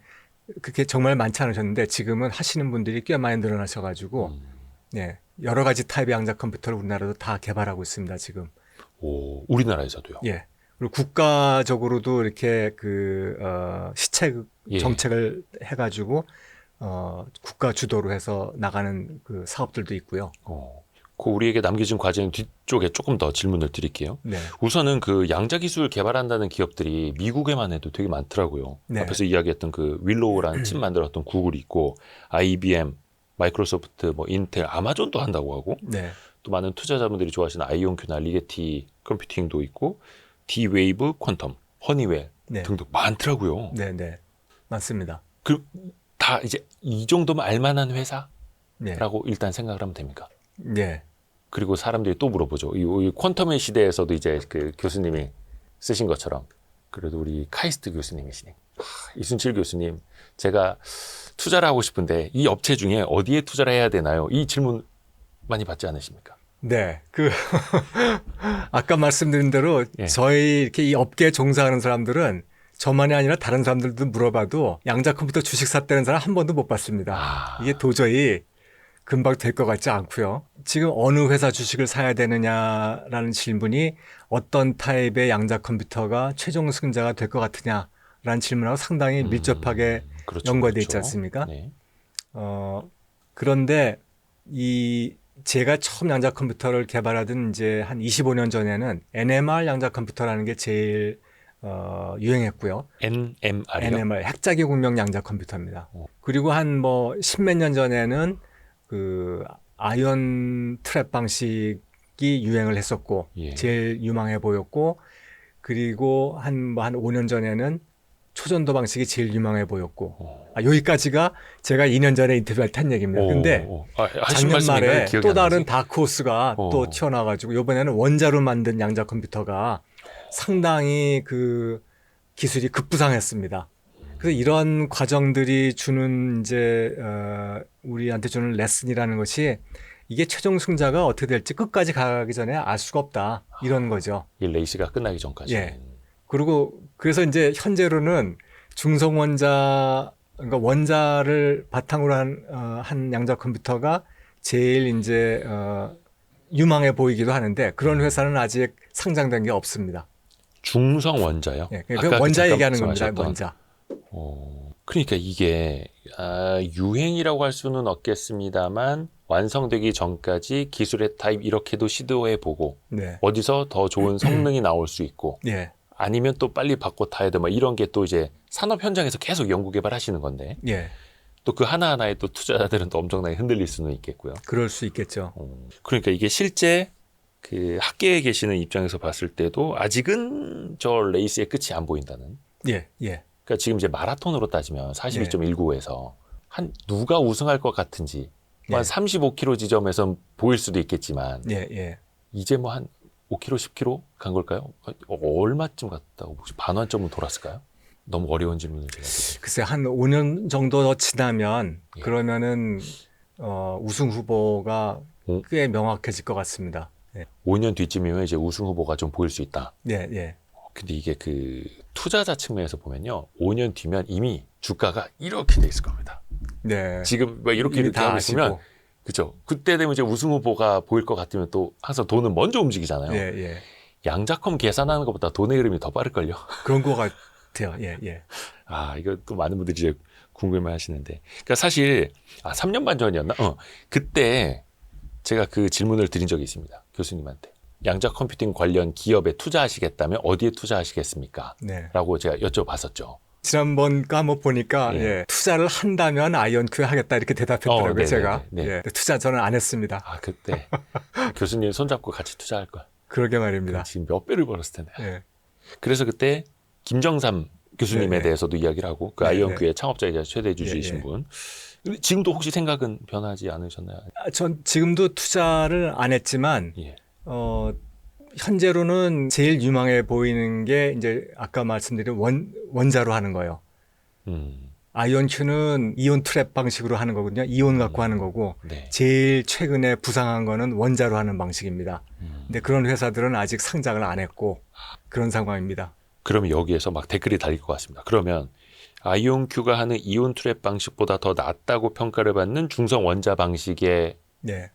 그렇게 정말 많지 않으셨는데 지금은 하시는 분들이 꽤 많이 늘어나셔가지고 네, 여러 가지 타입의 양자 컴퓨터를 우리나라도 다 개발하고 있습니다. 지금. 오, 우리나라에서도요? 예. 그리고 국가적으로도 이렇게 시책 정책을 해가지고 국가 주도로 해서 나가는 그 사업들도 있고요. 그 우리에게 남겨진 과제는 뒤쪽에 조금 더 질문을 드릴게요. 네. 우선은 그 양자 기술 개발한다는 기업들이 미국에만 해도 되게 많더라고요. 네. 앞에서 이야기했던 그 윌로우라는 칩 만들었던 구글이 있고 IBM, 마이크로소프트, 뭐 인텔, 아마존도 한다고 하고 네. 또 많은 투자자분들이 좋아하시는 아이온큐나 리게티 컴퓨팅도 있고 D-웨이브 퀀텀, 허니웰 네. 등등 많더라고요. 네. 맞습니다. 다 이제 이 정도면 알만한 회사라고 네. 일단 생각을 하면 됩니까? 네. 그리고 사람들이 또 물어보죠. 이 퀀텀의 시대에서도 이제 그 교수님이 쓰신 것처럼 그래도 우리 카이스트 교수님이시니 이순칠 교수님, 제가 투자를 하고 싶은데 이 업체 중에 어디에 투자를 해야 되나요? 이 질문 많이 받지 않으십니까? 네, 아까 말씀드린 대로 예. 저희 이렇게 이 업계에 종사하는 사람들은 저만이 아니라 다른 사람들도 물어봐도 양자 컴퓨터 주식 샀다는 사람 한 번도 못 봤습니다. 아. 이게 도저히 금방 될 것 같지 않고요. 지금 어느 회사 주식을 사야 되느냐라는 질문이 어떤 타입의 양자 컴퓨터가 최종 승자가 될 것 같으냐라는 질문하고 상당히 밀접하게 그렇죠, 연관돼 있지 그렇죠. 않습니까? 네. 그런데 제가 처음 양자 컴퓨터를 개발하던 이제 한 25년 전에는 NMR 양자 컴퓨터라는 게 제일 유행했고요. NMR이요? NMR 핵자기 공명 양자 컴퓨터입니다. 오. 그리고 한 뭐 10몇 년 전에는 그 아이언 트랩 방식이 유행을 했었고 예. 제일 유망해 보였고, 그리고 한 5년 전에는 초전도 방식이 제일 유망해 보였고, 여기까지가 제가 2년 전에 인터뷰할 때 한 얘기입니다. 근데 하신 작년 말씀인가요? 말에 기억이 또 안 나지? 다른 다크호스가 또 튀어나와가지고 이번에는 원자로 만든 양자 컴퓨터가 상당히 그 기술이 급부상했습니다. 그래서 이런 과정들이 주는 이제 우리한테 주는 레슨이라는 것이 이게 최종 승자가 어떻게 될지 끝까지 가기 전에 알 수가 없다, 이런 거죠. 이 레이스가 끝나기 전까지. 예. 그리고 그래서 이제 현재로는 중성 원자, 그러니까 원자를 바탕으로 한 양자 컴퓨터가 제일 이제 유망해 보이기도 하는데, 그런 회사는 아직 상장된 게 없습니다. 중성 원자요? 예, 아까 그 원자 잠깐 얘기하는 겁니다. 말씀하셨던. 원자. 그러니까 이게 유행이라고 할 수는 없겠습니다만 완성되기 전까지 기술의 타입 이렇게도 시도해보고 네. 어디서 더 좋은 성능이 나올 수 있고 예. 아니면 또 빨리 바꿔 타야 돼, 뭐 이런 게 또 이제 산업 현장에서 계속 연구 개발하시는 건데 예. 또 그 하나하나에 또 투자자들은 또 엄청나게 흔들릴 수는 있겠고요. 그럴 수 있겠죠. 그러니까 이게 실제 그 학계에 계시는 입장에서 봤을 때도 아직은 저 레이스의 끝이 안 보인다는. 예. 예. 그러니까 지금 이제 마라톤으로 따지면 42.195에서 한 누가 우승할 것 같은지 한 35km 지점에선 보일 수도 있겠지만 예. 예. 이제 뭐 한 5km, 10km 간 걸까요? 얼마쯤 갔다고 혹시 반환점은 돌았을까요? 너무 어려운 질문을 제가 드려요. 글쎄 한 5년 정도 더 지나면 예. 그러면은 우승 후보가 오. 꽤 명확해질 것 같습니다. 예. 5년 뒤쯤이면 이제 우승 후보가 좀 보일 수 있다. 예. 예. 근데 이게 그 투자자 측면에서 보면요, 5년 뒤면 이미 주가가 이렇게 돼 있을 겁니다. 네. 지금 뭐 이렇게 이미 이렇게 다 하고 아시고. 있으면 그렇죠. 그때 되면 이제 우승 후보가 보일 것 같으면 또 항상 돈은 먼저 움직이잖아요. 예. 예. 양자컴 계산하는 것보다 돈의 흐름이 더 빠를걸요. 그런 것 같아요. 예. 예. 이거 또 많은 분들이 이제 궁금해 하시는데. 그러니까 사실, 3년 반 전이었나? 그때 제가 그 질문을 드린 적이 있습니다. 교수님한테. 양자 컴퓨팅 관련 기업에 투자하시겠다면 어디에 투자하시겠습니까? 네. 라고 제가 여쭤봤었죠. 지난번 거 한번 보니까 예. 예. 투자를 한다면 아이언큐에 하겠다 이렇게 대답했더라고요. 네네네. 제가. 네. 예. 투자 저는 안 했습니다. 그때 교수님 손잡고 같이 투자할 걸. 그러게 말입니다. 지금 몇 배를 벌었을 텐데. 예. 그래서 그때 김정삼 교수님에 네네. 대해서도 이야기를 하고 그 네네. 아이언큐의 창업자이자 최대 주주이신 예, 예. 분. 근데 지금도 혹시 생각은 변하지 않으셨나요? 전 지금도 투자를 안 했지만 예. 현재로는 제일 유망해 보이는 게 이제 아까 말씀드린 원자로 하는 거예요. 아이언큐는 이온 트랩 방식으로 하는 거거든요. 이온 갖고 하는 거고, 네. 제일 최근에 부상한 거는 원자로 하는 방식입니다. 근데 그런 회사들은 아직 상장을 안 했고 그런 상황입니다. 그러면 여기에서 막 댓글이 달릴 것 같습니다. 그러면 아이온큐가 하는 이온 트랩 방식보다 더 낫다고 평가를 받는 중성 원자 방식의 네.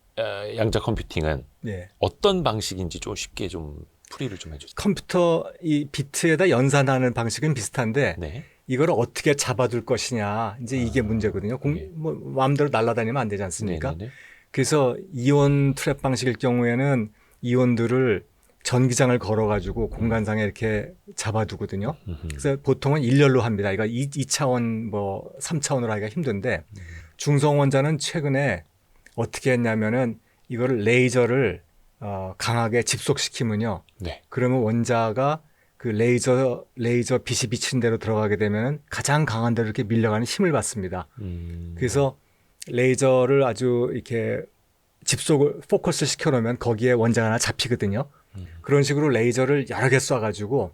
양자 컴퓨팅은 네. 어떤 방식인지 좀 쉽게 좀 풀이를 좀 해주세요. 컴퓨터 이 비트에다 연산하는 방식은 비슷한데 네. 이걸 어떻게 잡아둘 것이냐, 이제 이게 문제거든요. 예. 뭐 마음대로 날아다니면 안 되지 않습니까? 네네네. 그래서 이온 트랩 방식일 경우에는 이온들을 전기장을 걸어가지고 공간상에 이렇게 잡아두거든요. 그래서 보통은 일렬로 합니다. 이거 2차원, 뭐 3차원으로 하기가 힘든데 중성 원자는 최근에 어떻게 했냐면은 이거를 레이저를 강하게 집속시키면요. 네. 그러면 원자가 그 레이저 빛이 비친 대로 들어가게 되면 가장 강한 데로 이렇게 밀려가는 힘을 받습니다. 그래서 레이저를 아주 이렇게 집속을 포커스 시켜놓으면 거기에 원자가 하나 잡히거든요. 그런 식으로 레이저를 여러 개 쏴가지고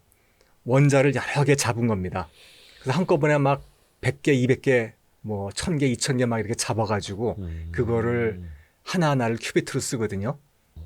원자를 여러 개 잡은 겁니다. 그래서 한꺼번에 막 100개, 200개, 뭐 1000개, 2000개 막 이렇게 잡아가지고 그거를 하나하나를 큐비트로 쓰거든요.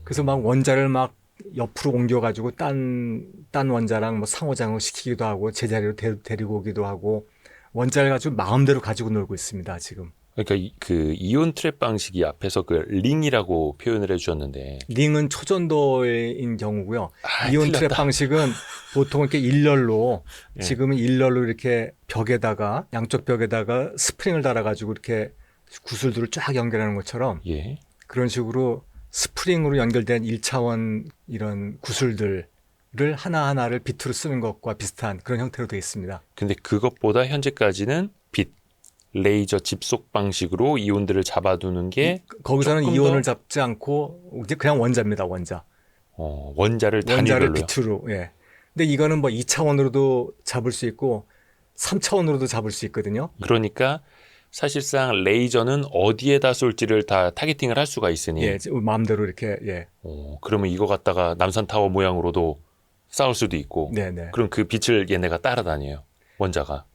그래서 막 원자를 막 옆으로 옮겨가지고 딴 원자랑 뭐 상호작용 시키기도 하고 제자리로 데리고 오기도 하고 원자를 가지고 마음대로 가지고 놀고 있습니다, 지금. 그러니까 그 이온 트랩 방식이 앞에서 그 링이라고 표현을 해주셨는데 링은 초전도인 경우고요. 이온 트랩 틀렸다. 방식은 보통 이렇게 일렬로 예. 지금은 일렬로 이렇게 벽에다가 양쪽 벽에다가 스프링을 달아가지고 이렇게 구슬들을 쫙 연결하는 것처럼 예. 그런 식으로 스프링으로 연결된 1차원 이런 구슬들을 하나하나를 비트로 쓰는 것과 비슷한 그런 형태로 되어 있습니다. 근데 그것보다 현재까지는 빛 레이저 집속 방식으로 이온들을 잡아두는 게 거기서는 조금 이온을 더- 잡지 않고 이제 그냥 원자입니다, 원자. 원자를 원자를 단위별로요. 비트로. 예. 근데 이거는 뭐 2차원으로도 잡을 수 있고 3차원으로도 잡을 수 있거든요. 그러니까 사실상 레이저는 어디에다 쏠지를 다 타겟팅을 할 수가 있으니 예, 마음대로 이렇게 예. 그러면 이거 갖다가 남산타워 모양으로도 싸울 수도 있고 네, 네. 그럼 그 빛을 얘네가 따라다녀요. 원자가.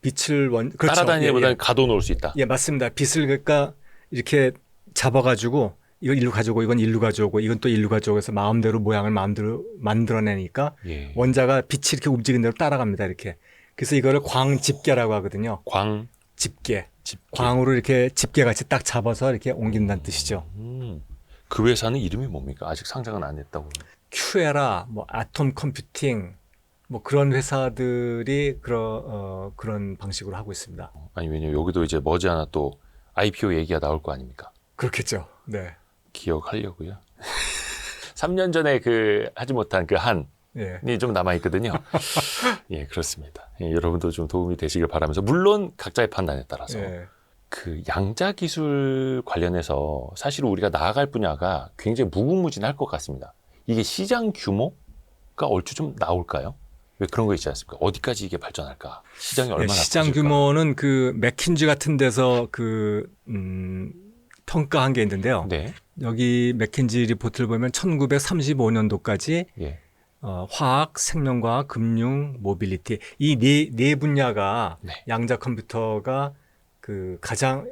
빛을 그렇죠. 따라다니기보다는 예, 가둬놓을 수 있다. 예, 맞습니다. 빛을 그러니까 이렇게 잡아가지고 이건 일로 가져오고 이건 일로 가져오고 이건 또 일로 가져오고 해서 마음대로 모양을 마음대로 만들어내니까 예. 원자가 빛이 이렇게 움직이는 대로 따라갑니다. 이렇게. 그래서 이거를 광집게라고 하거든요. 광 집게. 집게. 광으로 이렇게 집게같이 딱 잡아서 이렇게 옮긴다는 뜻이죠. 그 회사는 이름이 뭡니까? 아직 상장은 안 했다고. 큐에라, 뭐 아톰 컴퓨팅, 뭐 그런 회사들이 그런 방식으로 하고 있습니다. 아니 왜냐면 여기도 이제 머지않아 또 IPO 얘기가 나올 거 아닙니까? 그렇겠죠. 네. 기억하려고요. 3년 전에 그 하지 못한 그 한이 예. 좀 남아 있거든요. 예, 그렇습니다. 예, 여러분도 좀 도움이 되시길 바라면서 물론 각자의 판단에 따라서 예. 그 양자 기술 관련해서 사실 우리가 나아갈 분야가 굉장히 무궁무진할 것 같습니다. 이게 시장 규모가 얼추 좀 나올까요? 왜 그런 거 있지 않습니까? 어디까지 이게 발전할까? 시장이 예, 얼마나 시장 커질까? 규모는 그 맥킨지 같은 데서 평가한 게 있는데요. 네. 여기 맥킨지 리포트를 보면 1935년도까지 예. 화학, 생명과학, 금융, 모빌리티 이 네 분야가 네. 양자 컴퓨터가 그 가장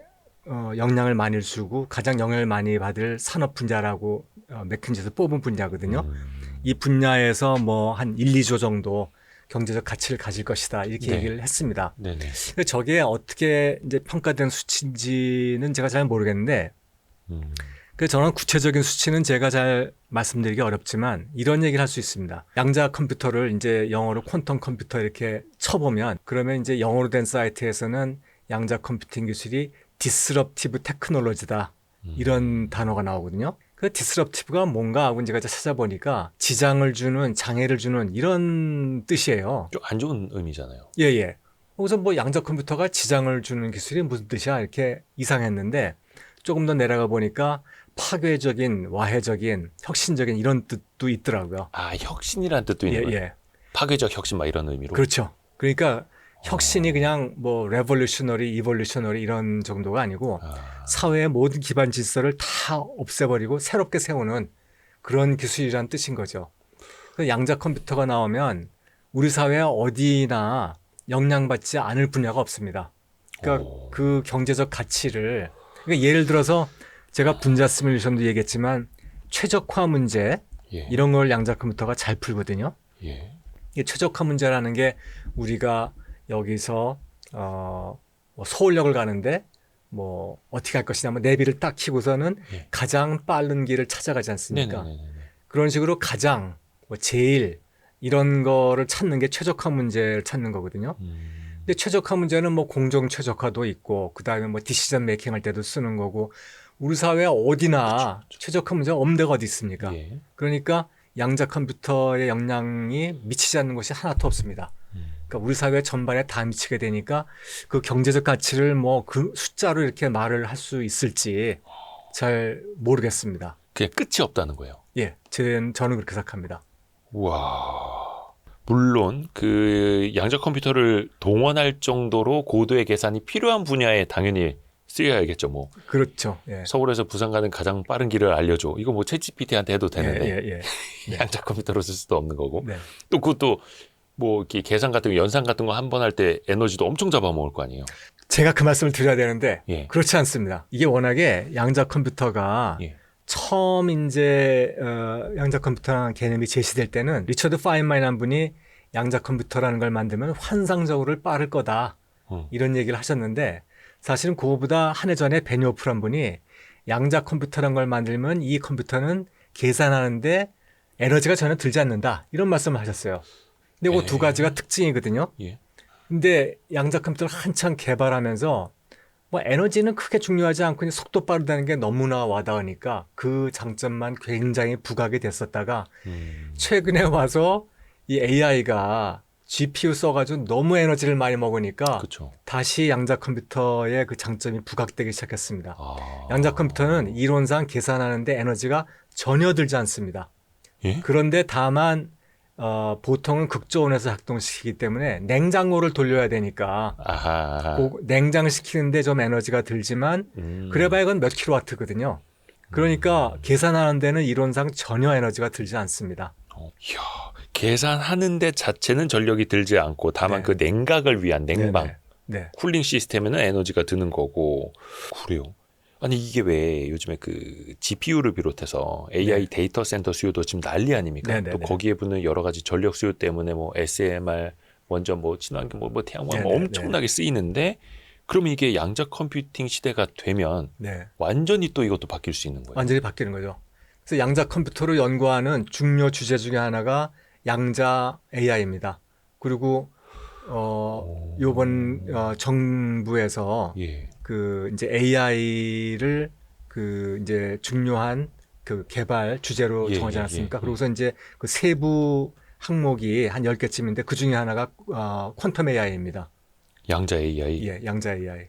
영향을 많이 주고 가장 영향을 많이 받을 산업 분야라고 맥킨지에서 뽑은 분야거든요. 이 분야에서 뭐 한 1, 2조 정도 경제적 가치를 가질 것이다 이렇게 네. 얘기를 했습니다. 네네. 근데 저게 어떻게 이제 평가된 수치인지는 제가 잘 모르겠는데 그래서 저는 구체적인 수치는 제가 잘 말씀드리기 어렵지만 이런 얘기를 할 수 있습니다. 양자 컴퓨터를 이제 영어로 퀀텀 컴퓨터 이렇게 쳐보면 그러면 이제 영어로 된 사이트에서는 양자 컴퓨팅 기술이 디스럽티브 테크놀로지다 이런 단어가 나오거든요. 그 디스럽티브가 뭔가 하고 제가 찾아보니까 지장을 주는 장애를 주는 이런 뜻이에요. 좀 안 좋은 의미잖아요. 예예. 거기서 뭐 양자 컴퓨터가 지장을 주는 기술이 무슨 뜻이야 이렇게 이상했는데 조금 더 내려가 보니까 파괴적인, 와해적인, 혁신적인 이런 뜻도 있더라고요. 아, 혁신이라는 뜻도 있는 거예요. 예. 파괴적 혁신 막 이런 의미로. 그렇죠. 그러니까 혁신이 그냥 뭐 레볼루셔너리, 이볼루셔너리 이런 정도가 아니고 아, 사회의 모든 기반 질서를 다 없애버리고 새롭게 세우는 그런 기술이란 뜻인 거죠. 그래서 양자 컴퓨터가 나오면 우리 사회 어디나 영향받지 않을 분야가 없습니다. 그러니까 오. 그 경제적 가치를 그러니까 예를 들어서 제가 분자 시뮬레이션도 얘기했지만 최적화 문제 예. 이런 걸 양자 컴퓨터가 잘 풀거든요. 예. 이 최적화 문제라는 게 우리가 여기서 뭐 서울역을 가는데 뭐 어떻게 할 것이냐 뭐 내비를 딱 켜고서는 예. 가장 빠른 길을 찾아가지 않습니까? 네네네. 그런 식으로 가장 뭐 제일 이런 거를 찾는 게 최적화 문제를 찾는 거거든요. 근데 최적화 문제는 뭐 공정 최적화도 있고 그다음에 뭐 디시전 메이킹 할 때도 쓰는 거고 우리 사회 어디나 그렇죠. 최적화 문제가 없는 데가 어디 있습니까? 예. 그러니까 양자 컴퓨터의 영향이 미치지 않는 것이 하나도 없습니다. 그러니까 우리 사회 전반에 다 미치게 되니까 그 경제적 가치를 뭐 그 숫자로 이렇게 말을 할 수 있을지 잘 모르겠습니다. 그냥 끝이 없다는 거예요. 예, 저는 그렇게 생각합니다. 와. 물론 그 양자 컴퓨터를 동원할 정도로 고도의 계산이 필요한 분야에 당연히 쓰여야겠죠. 뭐 그렇죠. 예. 서울에서 부산 가는 가장 빠른 길을 알려줘. 이거 뭐 챗GPT한테 해도 되는데 예. 네. 양자 컴퓨터로 쓸 수도 없는 거고. 네. 또 그것도 뭐 이렇게 계산 같은 거, 연산 같은 거 한 번 할 때 에너지도 엄청 잡아먹을 거 아니에요. 제가 그 말씀을 드려야 되는데 예. 그렇지 않습니다. 이게 워낙에 양자 컴퓨터가 예. 처음 이제 양자 컴퓨터라는 개념이 제시될 때는 리처드 파인만이라는 분이 양자 컴퓨터라는 걸 만들면 환상적으로 빠를 거다 이런 얘기를 하셨는데 사실은 그거보다 한 해 전에 베니오프란 분이 양자 컴퓨터라는 걸 만들면 이 컴퓨터는 계산하는데 에너지가 전혀 들지 않는다 이런 말씀을 하셨어요. 근데 그 두 가지가 특징이거든요. 예. 근데 양자 컴퓨터를 한창 개발하면서 뭐 에너지는 크게 중요하지 않고 그냥 속도 빠르다는 게 너무나 와닿으니까 그 장점만 굉장히 부각이 됐었다가 최근에 와서 이 AI가 GPU 써가지고 너무 에너지를 많이 먹으니까 그렇죠. 다시 양자 컴퓨터의 그 장점이 부각되기 시작했습니다. 아. 양자 컴퓨터는 이론상 계산하는데 에너지가 전혀 들지 않습니다. 예? 그런데 다만 보통은 극저온에서 작동시키기 때문에 냉장고를 돌려야 되니까 아하. 냉장시키는데 좀 에너지가 들지만 그래봐야 이건 몇 킬로와트거든요. 그러니까 계산하는 데는 이론상 전혀 에너지가 들지 않습니다. 이야, 계산하는 데 자체는 전력이 들지 않고 다만 네. 그 냉각을 위한 냉방, 네네. 네. 쿨링 시스템에는 에너지가 드는 거고. 그래요. 아니 이게 왜 요즘에 그 GPU를 비롯해서 AI 네. 데이터 센터 수요도 지금 난리 아닙니까? 네네네. 또 거기에 붙는 여러 가지 전력 수요 때문에 뭐 SMR, 먼저 뭐 친환경 뭐 태양광 뭐 네네네. 엄청나게 쓰이는데 그러면 이게 양자 컴퓨팅 시대가 되면 네. 완전히 또 이것도 바뀔 수 있는 거예요. 완전히 바뀌는 거죠. 그래서 양자 컴퓨터를 연구하는 중요 주제 중에 하나가 양자 AI입니다. 그리고 요번 정부에서 예. 그 이제 AI를 그 이제 중요한 그 개발 주제로 예, 정하지 예, 않았습니까? 예, 예. 그러고서 이제 그 세부 항목이 한 10개쯤인데 그 중에 하나가 퀀텀 AI입니다. 양자 AI. 예, 양자 AI.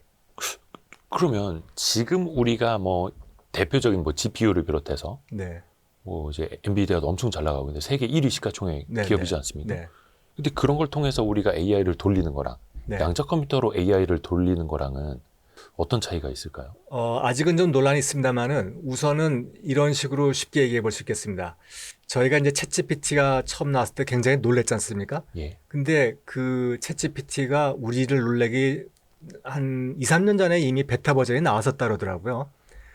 그러면 지금 우리가 뭐 대표적인 뭐 GPU를 비롯해서 네. 뭐 이제 엔비디아도 엄청 잘 나가고 있는데 세계 1위 시가총액 네, 기업이지 네. 않습니까? 네. 근데 그런 걸 통해서 우리가 AI를 돌리는 거랑 네. 양자 컴퓨터로 AI를 돌리는 거랑은 어떤 차이가 있을까요? 아직은 좀 논란이 있습니다만은 우선은 이런 식으로 쉽게 얘기해 볼 수 있겠습니다. 저희가 이제 챗GPT가 처음 나왔을 때 굉장히 놀랬지 않습니까? 예. 근데 그 챗GPT가 우리를 놀래기 한 2, 3년 전에 이미 베타 버전이 나왔었다 그러더라고요.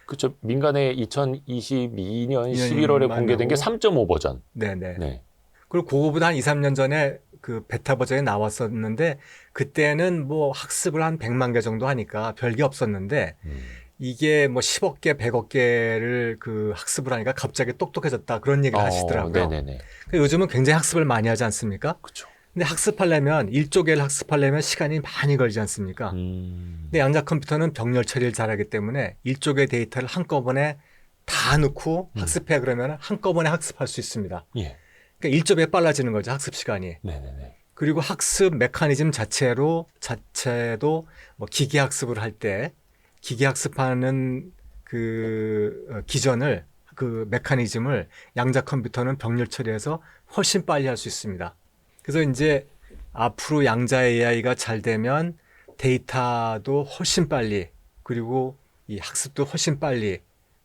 그렇죠. 민간에 2022년 2년 11월에 공개된 게 만나고. 3.5 버전. 네네. 네. 그리고 그거보다 한 2, 3년 전에 그 베타 버전이 나왔었는데 그때는 뭐 학습을 한 100만 개 정도 하니까 별게 없었는데 이게 뭐 10억 개, 100억 개를 그 학습을 하니까 갑자기 똑똑해졌다 그런 얘기를 하시더라고요. 네네네. 그러니까 요즘은 굉장히 학습을 많이 하지 않습니까? 그렇죠. 근데 학습하려면 1조 개를 학습하려면 시간이 많이 걸리지 않습니까? 근데 양자 컴퓨터는 병렬 처리를 잘하기 때문에 1조 개 데이터를 한꺼번에 다 넣고 학습해 그러면 한꺼번에 학습할 수 있습니다. 예. 그러니까 1조 배 빨라지는 거죠, 학습 시간이. 네네네. 그리고 학습 메커니즘 자체도 뭐 기계 학습을 할 때 기계 학습하는 그 기전을 그 메커니즘을 양자 컴퓨터는 병렬 처리해서 훨씬 빨리 할 수 있습니다. 그래서 이제 앞으로 양자 AI가 잘 되면 데이터도 훨씬 빨리 그리고 이 학습도 훨씬 빨리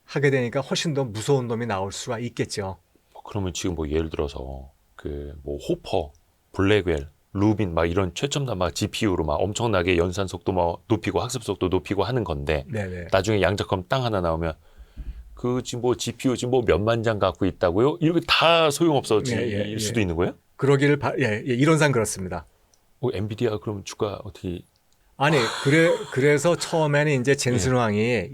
하게 되니까 훨씬 더 무서운 놈이 나올 수가 있겠죠. 그러면 지금 뭐 예를 들어서 그 뭐 호퍼, 블랙웰, 루빈 막 이런 최첨단 막 GPU로 막 엄청나게 연산 속도 막 높이고 학습 속도 높이고 하는 건데 네네. 나중에 양자컴 땅 하나 나오면 그 지금 뭐 GPU 지금 뭐 몇만 장 갖고 있다고요? 이렇게 다 소용없어질 수도 있는 거예요? 그러기를 이론상 그렇습니다. 엔비디아 그럼 주가 어떻게? 아니 그래서 처음에는 이제 젠슨 왕이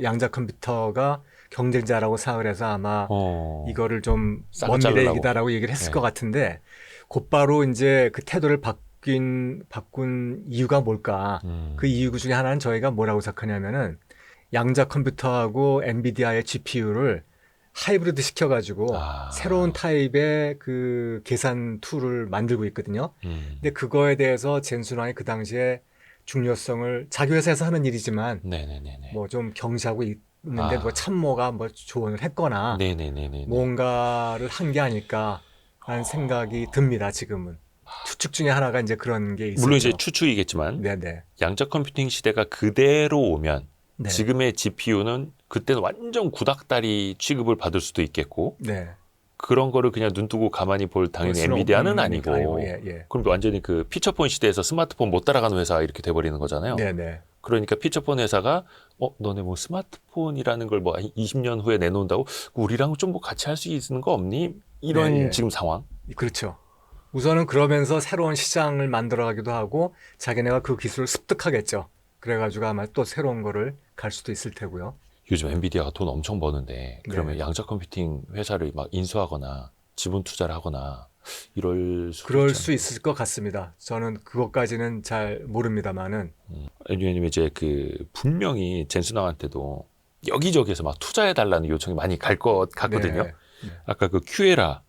양자 컴퓨터가 경쟁자라고 생각을 해서 아마 이거를 좀 먼 미래 얘기다라고 얘기를 했을 것 같은데 곧바로 이제 그 태도를 바꾼 이유가 뭘까? 그 이유 중에 하나는 저희가 뭐라고 생각하냐면은 양자 컴퓨터하고 엔비디아의 GPU를 하이브리드 시켜가지고 새로운 타입의 그 계산 툴을 만들고 있거든요. 근데 그거에 대해서 젠슨 왕이 그 당시에 중요성을 자기 회사에서 하는 일이지만 뭐 좀 경시하고 있는데 뭐 참모가 뭐 조언을 했거나 뭔가를 한 게 아닐까 하는 생각이 듭니다. 지금은 추측 중에 하나가 이제 그런 게 있었죠. 물론 이제 추측이겠지만 네네. 양자 컴퓨팅 시대가 그대로 오면 네. 지금의 GPU는 그때는 완전 구닥다리 취급을 받을 수도 있겠고 네. 그런 거를 그냥 눈 뜨고 가만히 볼 당연히 수는 엔비디아는 없는 아니고. 아니고, 예, 예. 그럼 완전히 그 피처폰 시대에서 스마트폰 못 따라가는 회사 이렇게 돼버리는 거잖아요. 네네. 그러니까 피처폰 회사가 너네 뭐 스마트폰이라는 걸 뭐 20년 후에 내놓는다고 우리랑 좀 뭐 같이 할 수 있는 거 없니? 이런 네, 예. 지금 상황. 그렇죠. 우선은 그러면서 새로운 시장을 만들어가기도 하고 자기네가 그 기술을 습득하겠죠. 그래가지고 아마 또 새로운 거를 갈 수도 있을 테고요. 요즘 엔비디아가 돈 엄청 버는데 그러면 네. 양자 컴퓨팅 회사를 막 인수하거나 지분 투자를 하거나 이럴 수 그럴 수 있을 것 같습니다. 저는 그것까지는 잘 모릅니다만은. 왜냐면 이제 그 분명히 젠스나한테도 여기저기에서 막 투자해 달라는 요청이 많이 갈 것 같거든요. 네. 아까 그 큐에라,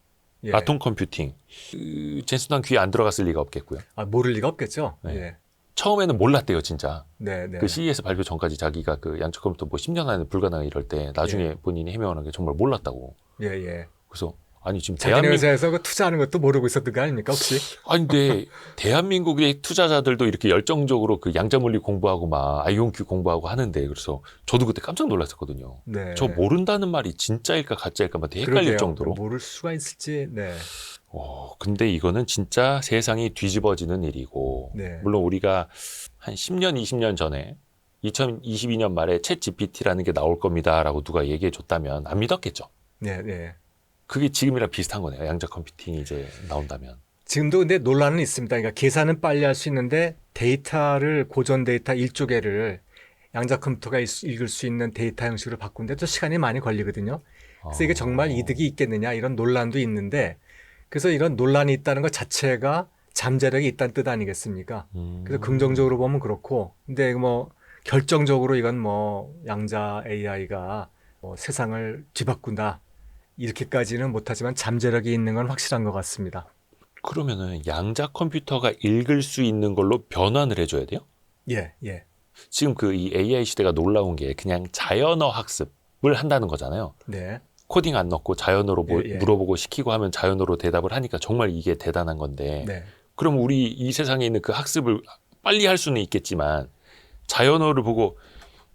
예. 아톰 컴퓨팅, 그 젠스나 귀에 안 들어갔을 리가 없겠고요. 모를 리가 없겠죠. 네. 예. 처음에는 몰랐대요, 진짜. 네, 네. 그 CES 발표 전까지 자기가 그 양자 컴퓨터 뭐 10년 안에 불가능해 이럴 때 나중에 예. 본인이 해명하는 게 정말 몰랐다고. 예, 예. 그래서 아니 지금 자기네 대한민국 회사에서 그 투자하는 것도 모르고 있었던 거 아닙니까, 혹시? 아니 근데 대한민국의 투자자들도 이렇게 열정적으로 그 양자물리 공부하고 막 아이온큐 공부하고 하는데 그래서 저도 그때 깜짝 놀랐었거든요. 네. 저 모른다는 말이 진짜일까 가짜일까 막 되게 헷갈릴 그러게요. 정도로. 모를 수가 있을지. 네. 근데 이거는 진짜 세상이 뒤집어지는 일이고 네. 물론 우리가 한 10년, 20년 전에 2022년 말에 챗 GPT라는 게 나올 겁니다라고 누가 얘기해 줬다면 안 믿었겠죠. 네, 네. 그게 지금이랑 비슷한 거네요. 양자 컴퓨팅이 이제 나온다면. 지금도 근데 논란은 있습니다. 그러니까 계산은 빨리 할 수 있는데 데이터를 고전 데이터 1조개를 양자 컴퓨터가 읽을 수 있는 데이터 형식으로 바꾸는데 또 시간이 많이 걸리거든요. 그래서 이게 정말 이득이 있겠느냐 이런 논란도 있는데 그래서 이런 논란이 있다는 것 자체가 잠재력이 있다는 뜻 아니겠습니까? 그래서 긍정적으로 보면 그렇고 근데 뭐 결정적으로 이건 뭐 양자 AI가 뭐 세상을 뒤바꾼다 이렇게까지는 못하지만 잠재력이 있는 건 확실한 것 같습니다. 그러면은 양자 컴퓨터가 읽을 수 있는 걸로 변환을 해줘야 돼요? 예, 예. 지금 그 이 AI 시대가 놀라운 게 그냥 자연어 학습을 한다는 거잖아요. 네. 코딩 안 넣고 자연어로 예, 예. 물어보고 시키고 하면 자연어로 대답을 하니까 정말 이게 대단한 건데 네. 그럼 우리 이 세상에 있는 그 학습을 빨리 할 수는 있겠지만 자연어를 보고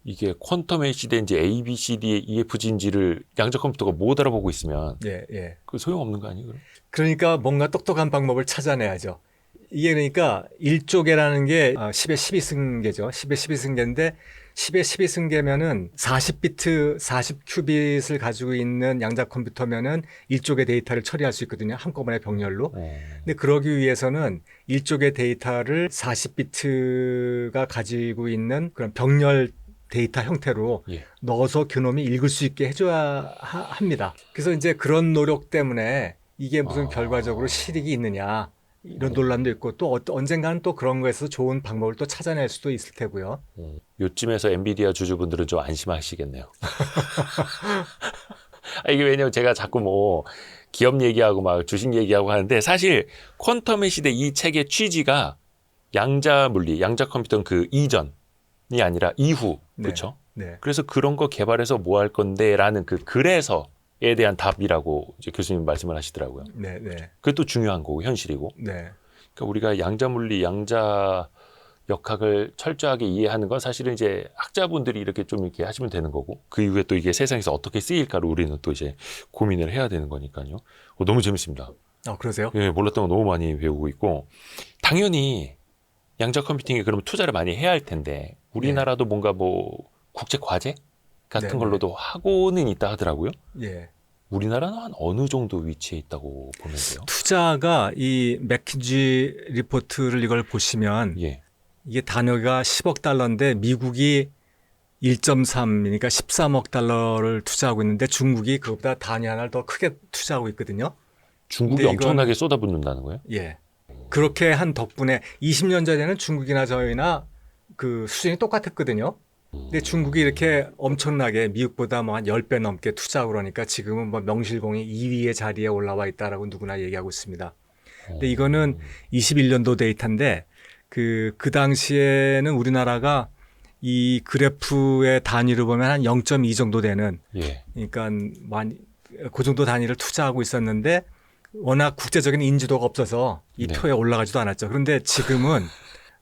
이게 퀀텀의 시대인지 A, B, C, D, E, F, G인지를 양자 컴퓨터가 못 알아보고 있으면 예, 예. 그 소용없는 거 아니에요? 그럼? 그러니까 뭔가 똑똑한 방법을 찾아내야죠. 이게 그러니까 1조개라는 게 10의 12승계죠. 10의 12승계인데 10의 12승계면은 40비트, 40큐빗을 가지고 있는 양자 컴퓨터면은 1조개 데이터를 처리할 수 있거든요. 한꺼번에 병렬로. 근데 그러기 위해서는 1조개 데이터를 40비트가 가지고 있는 그런 병렬 데이터 형태로 예. 넣어서 그놈이 읽을 수 있게 해줘야 합니다. 그래서 이제 그런 노력 때문에 이게 무슨 결과적으로 실익이 있느냐 이런 논란도 있고 또 언젠가는 또 그런 거에서 좋은 방법을 또 찾아낼 수도 있을 테고요. 요쯤에서 엔비디아 주주분들은 좀 안심하시겠네요. 이게 왜냐면 제가 자꾸 뭐 기업 얘기하고 막 주식 얘기하고 하는데 사실 퀀텀의 시대 이 책의 취지가 양자 물리, 양자 컴퓨터는 그 이전이 아니라 이후, 네. 그렇죠? 네. 그래서 그런 거 개발해서 뭐 할 건데라는 그 그래서에 대한 답이라고 이제 교수님 말씀을 하시더라고요. 네, 네, 그것도 중요한 거고 현실이고. 네, 그러니까 우리가 양자 물리, 양자 역학을 철저하게 이해하는 건 사실은 이제 학자분들이 이렇게 좀 이렇게 하시면 되는 거고 그 이후에 또 이게 세상에서 어떻게 쓰일까를 우리는 또 이제 고민을 해야 되는 거니까요. 너무 재밌습니다. 그러세요? 예, 몰랐던 거 너무 많이 배우고 있고 당연히 양자 컴퓨팅에 그러면 투자를 많이 해야 할 텐데 우리나라도 뭔가 뭐 국제 과제 같은 네, 걸로도 하고는 있다 하더라고요. 예. 우리나라는 한 어느 정도 위치에 있다고 보면 돼요? 투자가 이 맥킨지 리포트를 이걸 보시면 예. 이게 단위가 10억 달러인데 미국이 1.3이니까 13억 달러를 투자하고 있는데 중국이 그것보다 단위 하나를 더 크게 투자하고 있거든요. 중국이 근데 엄청나게 쏟아붓는다는 거예요? 예. 그렇게 한 덕분에 20년 전에는 중국이나 저희나 그 수준이 똑같았거든요. 근데 중국이 이렇게 엄청나게 미국보다 뭐 한 10배 넘게 투자하고 그러니까 지금은 뭐 명실공히 2위의 자리에 올라와 있다라고 누구나 얘기하고 있습니다. 근데 이거는 21년도 데이터인데 그 당시에는 우리나라가 이 그래프의 단위로 보면 한 0.2 정도 되는 예. 그러니까 그 정도 단위를 투자하고 있었는데 워낙 국제적인 인지도가 없어서 이 네. 표에 올라가지도 않았죠. 그런데 지금은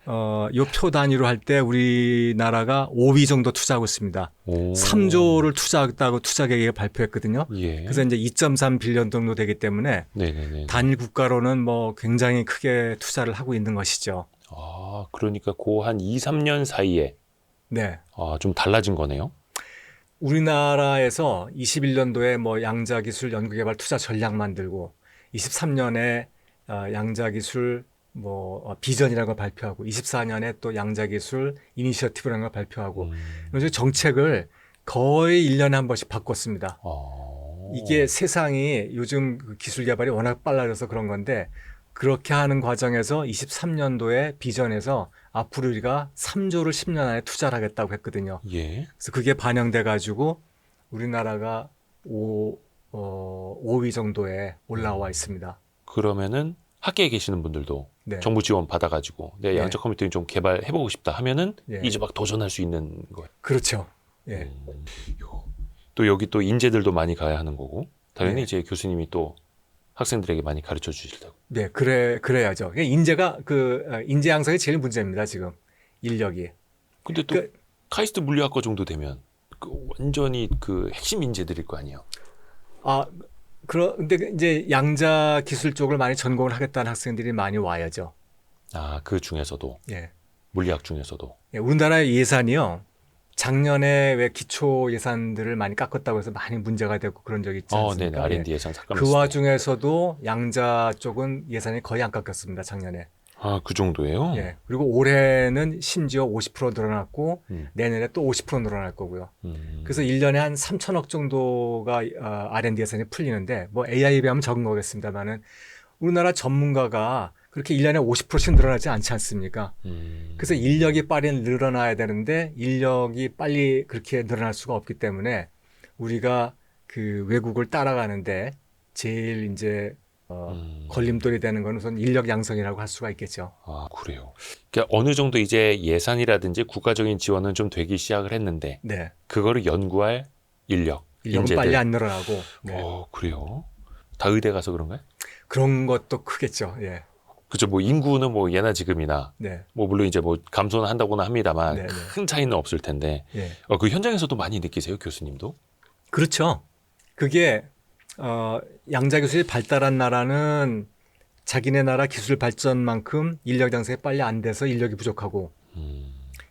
요 표 단위로 할 때 우리나라가 5위 정도 투자하고 있습니다. 오. 3조를 투자했다고 투자 계획을 발표했거든요. 예. 그래서 이제 2.3 빌리언 정도 되기 때문에 네네네. 단일 국가로는 뭐 굉장히 크게 투자를 하고 있는 것이죠. 아, 그러니까 그 한 2, 3년 사이에 네. 좀 달라진 거네요. 우리나라에서 21년도에 뭐 양자기술 연구개발 투자 전략 만들고 23년에 양자기술 비전이라는 걸 발표하고 24년에 또 양자기술 이니셔티브라는 걸 발표하고 그래서 정책을 거의 1년에 한 번씩 바꿨습니다. 이게 세상이 요즘 그 기술 개발이 워낙 빨라져서 그런 건데 그렇게 하는 과정에서 23년도에 비전에서 앞으로 우리가 3조를 10년 안에 투자를 하겠다고 했거든요. 예. 그래서 그게 반영돼 가지고 우리나라가 5위 정도에 올라와 있습니다. 그러면은 학계에 계시는 분들도 네. 정부 지원 받아가지고 내 네. 양자 컴퓨팅 좀 개발해보고 싶다 하면은 예. 이제 막 도전할 수 있는 거예요. 그렇죠. 예. 또 여기 또 인재들도 많이 가야 하는 거고 당연히 네. 이제 교수님이 또 학생들에게 많이 가르쳐 주실다고. 네, 그래야죠. 인재가 인재 양성이 제일 문제입니다, 지금. 인력이. 근데 또 카이스트 물리학과 정도 되면 완전히 그 핵심 인재들일 거 아니에요. 근데 이제 양자 기술 쪽을 많이 전공을 하겠다는 학생들이 많이 와야죠. 그 중에서도 예. 물리학 중에서도. 예, 우리나라의 예산이요. 작년에 왜 기초 예산들을 많이 깎았다고 해서 많이 문제가 되고 그런 적이 있지 않습니까? 네네. R&D 예산 삭감. 그 와중에서도 양자 쪽은 예산이 거의 안 깎였습니다, 작년에. 그 정도예요? 예. 그리고 올해는 심지어 50% 늘어났고 내년에 또 50% 늘어날 거고요. 그래서 1년에 한 3천억 정도가 R&D 예산이 풀리는데 뭐 AI에 비하면 적은 거겠습니다만은 우리나라 전문가가 그렇게 1년에 50%씩 늘어나지 않지 않습니까? 그래서 인력이 빨리 늘어나야 되는데 인력이 빨리 그렇게 늘어날 수가 없기 때문에 우리가 그 외국을 따라가는데 제일 이제 걸림돌이 되는 건 우선 인력 양성이라고 할 수가 있겠죠. 그래요. 그러니까 어느 정도 이제 예산이라든지 국가적인 지원은 좀 되기 시작을 했는데 네. 그거를 연구할 인력은 인력은 빨리 안 늘어나고. 네. 그래요. 다 의대 가서 그런가요? 그런 것도 크겠죠. 예. 그죠. 뭐 인구는 뭐 예나 지금이나 네. 뭐 물론 이제 뭐 감소는 한다고는 합니다만 네, 네. 큰 차이는 없을 텐데 예. 그 현장에서도 많이 느끼세요, 교수님도? 그렇죠. 그게 양자 기술이 발달한 나라는 자기네 나라 기술 발전만큼 인력 양성이 빨리 안 돼서 인력이 부족하고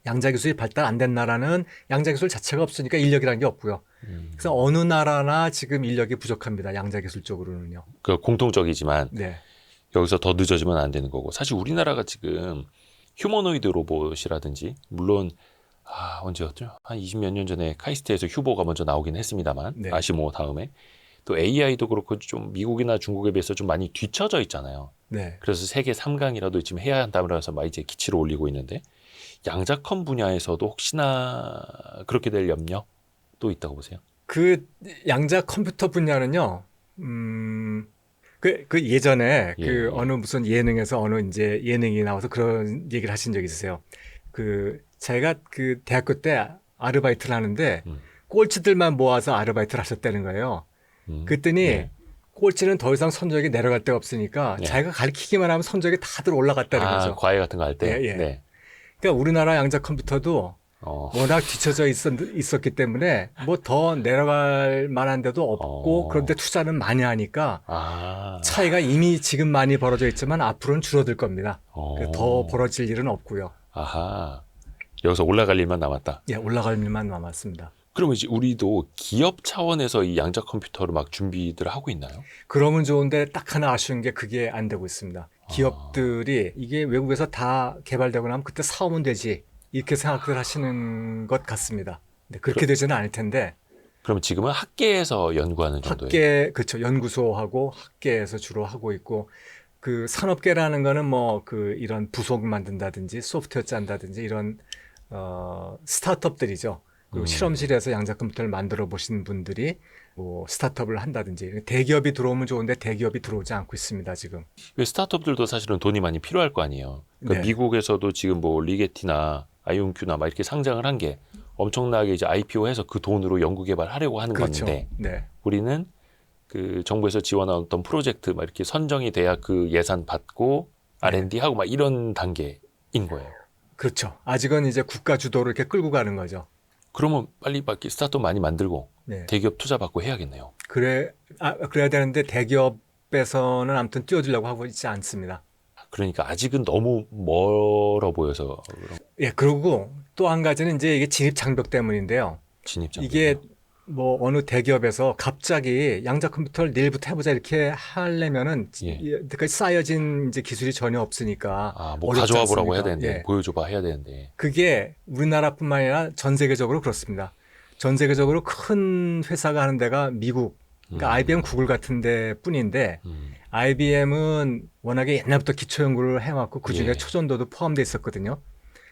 양자 기술이 발달 안 된 나라는 양자 기술 자체가 없으니까 인력이라는 게 없고요. 그래서 어느 나라나 지금 인력이 부족합니다. 양자 기술 쪽으로는요. 그 공통적이지만 네. 여기서 더 늦어지면 안 되는 거고 사실 우리나라가 지금 휴머노이드 로봇이라든지 물론 언제였죠? 한 20몇 년 전에 카이스트에서 휴보가 먼저 나오긴 했습니다만 네. 아시모 다음에 또 AI도 그렇고 좀 미국이나 중국에 비해서 좀 많이 뒤처져 있잖아요. 네. 그래서 세계 3강이라도 지금 해야 한다고 해서 막 이제 기치를 올리고 있는데 양자컴 분야에서도 혹시나 그렇게 될 염려도 있다고 보세요? 그 양자 컴퓨터 분야는요. 그 예전에 예. 그 어느 무슨 예능에서 어느 이제 예능이 나와서 그런 얘기를 하신 적이 있으세요. 제가 그 대학교 때 아르바이트를 하는데 꼴찌들만 모아서 아르바이트를 하셨다는 거예요. 그랬더니 네. 꼴찌는 더 이상 성적이 내려갈 데가 없으니까 네. 자기가 가르치기만 하면 성적이 다들 올라갔다는 거죠. 과외 같은 거 할 때. 예, 예. 네. 그러니까 우리나라 양자 컴퓨터도 워낙 뒤쳐져 있었기 때문에 뭐 더 내려갈 만한 데도 없고 그런데 투자는 많이 하니까 차이가 이미 지금 많이 벌어져 있지만 앞으로는 줄어들 겁니다. 더 벌어질 일은 없고요. 여기서 올라갈 일만 남았다. 예, 올라갈 일만 남았습니다. 그러면 이제 우리도 기업 차원에서 이 양자 컴퓨터를 막 준비들 하고 있나요? 그러면 좋은데 딱 하나 아쉬운 게 그게 안 되고 있습니다. 기업들이 이게 외국에서 다 개발되고 나면 그때 사오면 되지 이렇게 생각들 하시는 것 같습니다. 네, 그렇게 되지는 않을 텐데. 그러면 지금은 학계에서 연구하는 정도예요? 그렇죠. 연구소하고 학계에서 주로 하고 있고 그 산업계라는 거는 뭐 이런 부속 만든다든지 소프트웨어 짠다든지 이런 스타트업들이죠. 그리고 실험실에서 양자 컴퓨터를 만들어 보신 분들이 뭐 스타트업을 한다든지 대기업이 들어오면 좋은데 대기업이 들어오지 않고 있습니다, 지금. 스타트업들도 사실은 돈이 많이 필요할 거 아니에요. 그러니까 네. 미국에서도 지금 뭐 리게티나 아이온큐나 막 이렇게 상장을 한 게 엄청나게 이제 IPO해서 그 돈으로 연구 개발하려고 하는 그렇죠. 건데 네. 우리는 그 정부에서 지원한 어떤 프로젝트 막 이렇게 선정이 돼야 그 예산 받고 네. R&D 하고 막 이런 단계인 거예요. 그렇죠. 아직은 이제 국가 주도로 이렇게 끌고 가는 거죠. 그러면 빨리 스타트업 많이 만들고 네. 대기업 투자 받고 해야겠네요. 그래야 되는데 대기업에서는 아무튼 뛰어들려고 하고 있지 않습니다. 그러니까 아직은 너무 멀어 보여서 예, 그리고 또 한 가지는 이제 이게 진입 장벽 때문인데요. 진입장. 이게 뭐 어느 대기업에서 갑자기 양자 컴퓨터를 내일부터 해보자 이렇게 하려면은 예. 그 쌓여진 이제 기술이 전혀 없으니까 뭐 어렵지 가져와 보라고 해야 않습니까? 되는데 예. 보여줘봐 해야 되는데. 그게 우리나라뿐만 아니라 전 세계적으로 그렇습니다. 전 세계적으로 큰 회사가 하는 데가 미국, 그러니까 IBM, 구글 같은 데 뿐인데 IBM은 워낙에 옛날부터 기초 연구를 해왔고 그중에 예. 초전도도 포함되어 있었거든요.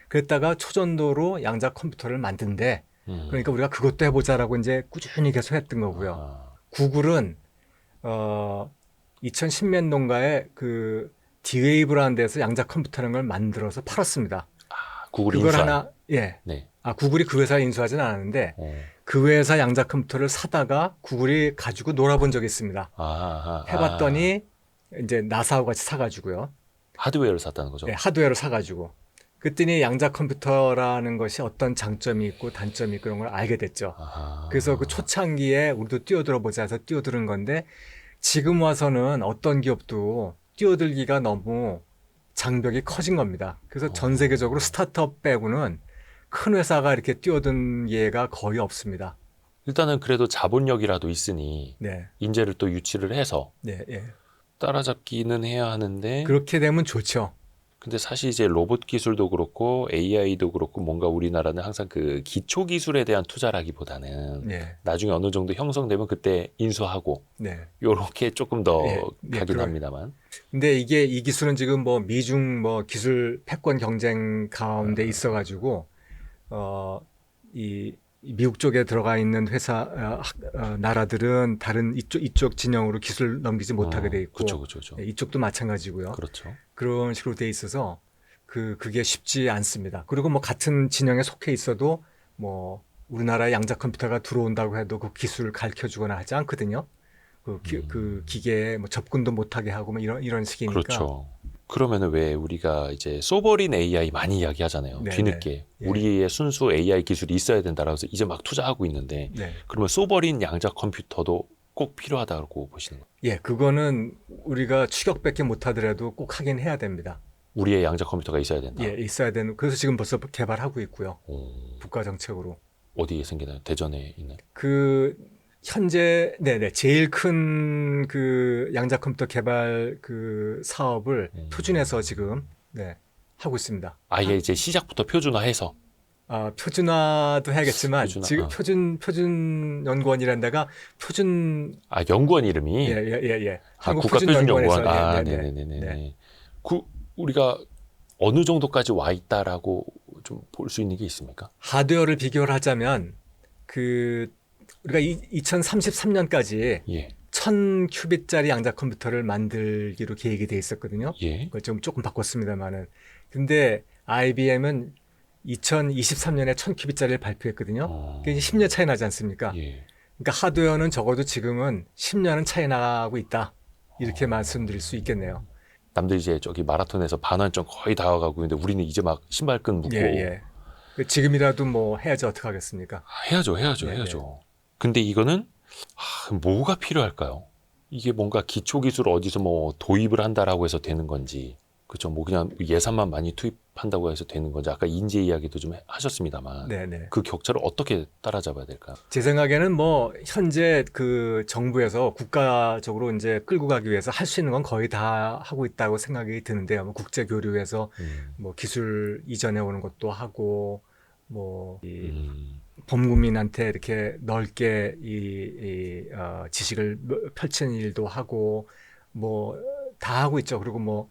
그랬다가 초전도로 양자 컴퓨터를 만든데 그러니까 우리가 그것도 해보자라고 이제 꾸준히 계속 했던 거고요. 아, 구글은 2010년도인가에 그 D-Wave라는 데서 양자 컴퓨터라는 걸 만들어서 팔았습니다. 구글이 그걸 인수한. 하나 네. 구글이 그 회사에 인수하진 않았는데 어. 그 회사 양자 컴퓨터를 사다가 구글이 가지고 놀아본 적이 있습니다. 해봤더니 이제 나사하고 같이 사가지고요. 하드웨어를 샀다는 거죠. 네, 하드웨어를 사가지고. 그랬더니 양자 컴퓨터라는 것이 어떤 장점이 있고 단점이 있고 그런 걸 알게 됐죠. 그래서 그 초창기에 우리도 뛰어들어 보자 해서 뛰어드는 건데 지금 와서는 어떤 기업도 뛰어들기가 너무 장벽이 커진 겁니다. 그래서 전 세계적으로 스타트업 빼고는 큰 회사가 이렇게 뛰어든 예가 거의 없습니다. 일단은 그래도 자본력이라도 있으니 네, 인재를 또 유치를 해서 네, 예. 따라잡기는 해야 하는데 그렇게 되면 좋죠. 근데 사실 이제 로봇 기술도 그렇고 AI도 그렇고 뭔가 우리나라는 항상 그 기초 기술에 대한 투자라기보다는 네, 나중에 어느 정도 형성되면 그때 인수하고 네. 요렇게 조금 더 예, 예, 가긴 그럴- 합니다만. 근데 이 기술은 지금 뭐 미중 뭐 기술 패권 경쟁 가운데 있어가지고 이 미국 쪽에 들어가 있는 회사 나라들은 다른 이쪽 진영으로 기술 넘기지 못하게 돼 있고 그렇죠. 예, 이쪽도 마찬가지고요. 그렇죠. 그런 식으로 돼 있어서 그게 쉽지 않습니다. 그리고 뭐 같은 진영에 속해 있어도 뭐 우리나라에 양자 컴퓨터가 들어온다고 해도 그 기술을 가르쳐 주거나 하지 않거든요. 그 기계에 뭐 접근도 못하게 하고 뭐 이런 식이니까. 그렇죠. 그러면은 왜 우리가 이제 소버린 AI 많이 이야기하잖아요. 네, 뒤늦게 네. 예. 우리의 순수 AI 기술이 있어야 된다라고 해서 이제 막 투자하고 있는데 네. 그러면 소버린 양자 컴퓨터도 꼭 필요하다고 보시는 거예요. 예, 그거는 우리가 추격밖에 못하더라도 꼭 하긴 해야 됩니다. 우리의 양자 컴퓨터가 있어야 된다. 예, 있어야 되는. 그래서 지금 벌써 개발하고 있고요. 오, 국가 정책으로. 어디에 생기나요? 대전에 있는. 현재 제일 큰 그 양자 컴퓨터 개발 그 사업을 표준에서 지금 하고 있습니다. 아예 이제 시작부터 표준화해서. 표준화도 해야겠지만 표준화, 지금 표준 연구원이라는 데가 표준 연구원 이름이. 예. 국가표준연구원. 네. 네네네네. 우리가 어느 정도까지 와 있다라고 좀 볼 수 있는 게 있습니까? 하드웨어를 비교를 하자면 우리가 2033년까지 예. 1000큐빗짜리 양자 컴퓨터를 만들기로 계획이 돼 있었거든요. 예. 그걸 조금 바꿨습니다만은. 근데 IBM은 2023년에 1000큐빗짜리를 발표했거든요. 그게 10년 차이 나지 않습니까? 예. 그러니까 하드웨어는 적어도 지금은 10년은 차이 나고 있다. 이렇게 말씀드릴 수 있겠네요. 남들 이제 저기 마라톤에서 반환점 거의 다 와가고 있는데 우리는 이제 막 신발끈 묶고. 예. 지금이라도 뭐 해야지 어떡하겠습니까? 해야죠. 네. 근데 이거는 뭐가 필요할까요? 이게 뭔가 기초 기술을 어디서 뭐 도입을 한다라고 해서 되는 건지, 그렇죠? 뭐 그냥 예산만 많이 투입한다고 해서 되는 건지, 아까 인재 이야기도 좀 하셨습니다만, 네네. 그 격차를 어떻게 따라잡아야 될까요? 제 생각에는 뭐 현재 그 정부에서 국가적으로 이제 끌고 가기 위해서 할 수 있는 건 거의 다 하고 있다고 생각이 드는데요. 뭐 국제 교류에서 뭐 기술 이전해 오는 것도 하고 뭐 범국민한테 이렇게 넓게 지식을 펼치는 일도 하고 뭐 다 하고 있죠. 그리고 뭐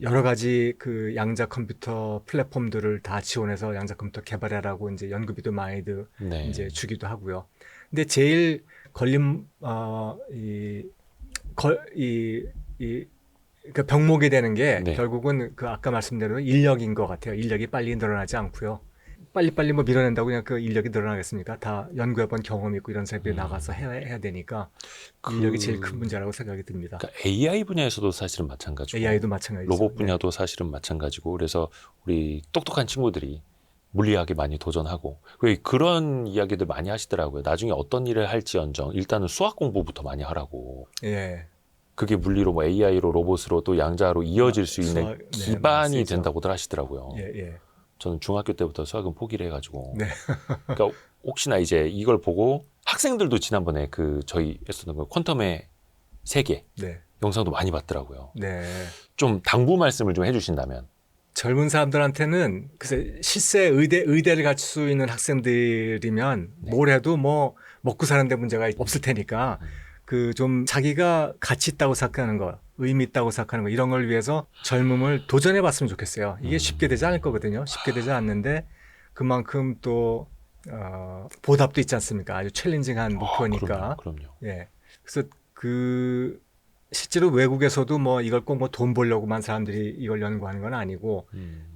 여러 가지 그 양자 컴퓨터 플랫폼들을 다 지원해서 양자 컴퓨터 개발하라고 이제 연구비도 많이들 네. 이제 주기도 하고요. 근데 제일 그 병목이 되는 게 네. 결국은 그 아까 말씀대로 인력인 것 같아요. 인력이 빨리 늘어나지 않고요. 빨리빨리 뭐 밀어낸다고 그냥 그 인력이 늘어나겠습니까? 다 연구해본 경험이 있고 이런 사람들이 나가서 해야 되니까 인력이 제일 큰 문제라고 생각이 듭니다. 그러니까 AI 분야에서도 사실은 마찬가지고 AI도 마찬가지죠. 로봇 분야도 사실은 마찬가지고 그래서 우리 똑똑한 친구들이 물리학에 많이 도전하고 그런 이야기들 많이 하시더라고요. 나중에 어떤 일을 할지언정 일단은 수학 공부부터 많이 하라고. 예. 그게 물리로 뭐 AI로 로봇으로 또 양자로 이어질 수 있는 수학, 네, 기반이 맞습니다. 된다고들 하시더라고요. 예, 예. 저는 중학교 때부터 수학은 포기를 해가지고. 네. 그러니까 혹시나 이제 이걸 보고 학생들도 지난번에 그 저희 했었던 거 퀀텀의 세계 네. 영상도 많이 봤더라고요. 네. 좀 당부 말씀을 좀 해주신다면. 젊은 사람들한테는 글쎄 실세 의대를 갈 수 있는 학생들이면 네. 뭘 해도 뭐 먹고 사는데 문제가 없을 테니까 그 좀 자기가 가치 있다고 생각하는 거, 의미 있다고 생각하는 거 이런 걸 위해서 젊음을 도전해 봤으면 좋겠어요. 이게 쉽게 되지 않을 거거든요. 쉽게 되지 않는데 그만큼 또 보답도 있지 않습니까? 아주 챌린징한 목표니까. 그럼요. 예. 그래서 그 실제로 외국에서도 뭐 이걸 꼭 뭐 돈 벌려고만 사람들이 이걸 연구하는 건 아니고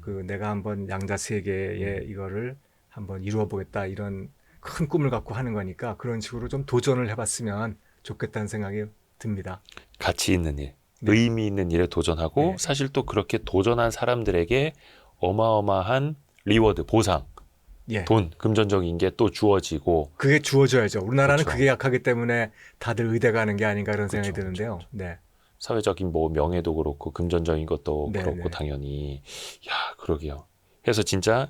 그 내가 한번 양자 세계에 이거를 한번 이루어 보겠다 이런 큰 꿈을 갖고 하는 거니까 그런 식으로 좀 도전을 해봤으면 좋겠다는 생각이 듭니다. 가치 있는 일, 네. 의미 있는 일에 도전하고 네. 사실 또 그렇게 도전한 사람들에게 어마어마한 리워드, 보상, 예. 돈, 금전적인 게 또 주어지고 그게 주어져야죠. 우리나라는 그렇죠. 그게 약하기 때문에 다들 의대 가는 게 아닌가 그런 생각이 그렇죠, 드는데요. 그렇죠. 네. 사회적인 뭐 명예도 그렇고 금전적인 것도 네, 그렇고 네. 당연히 그러게요. 그래서 진짜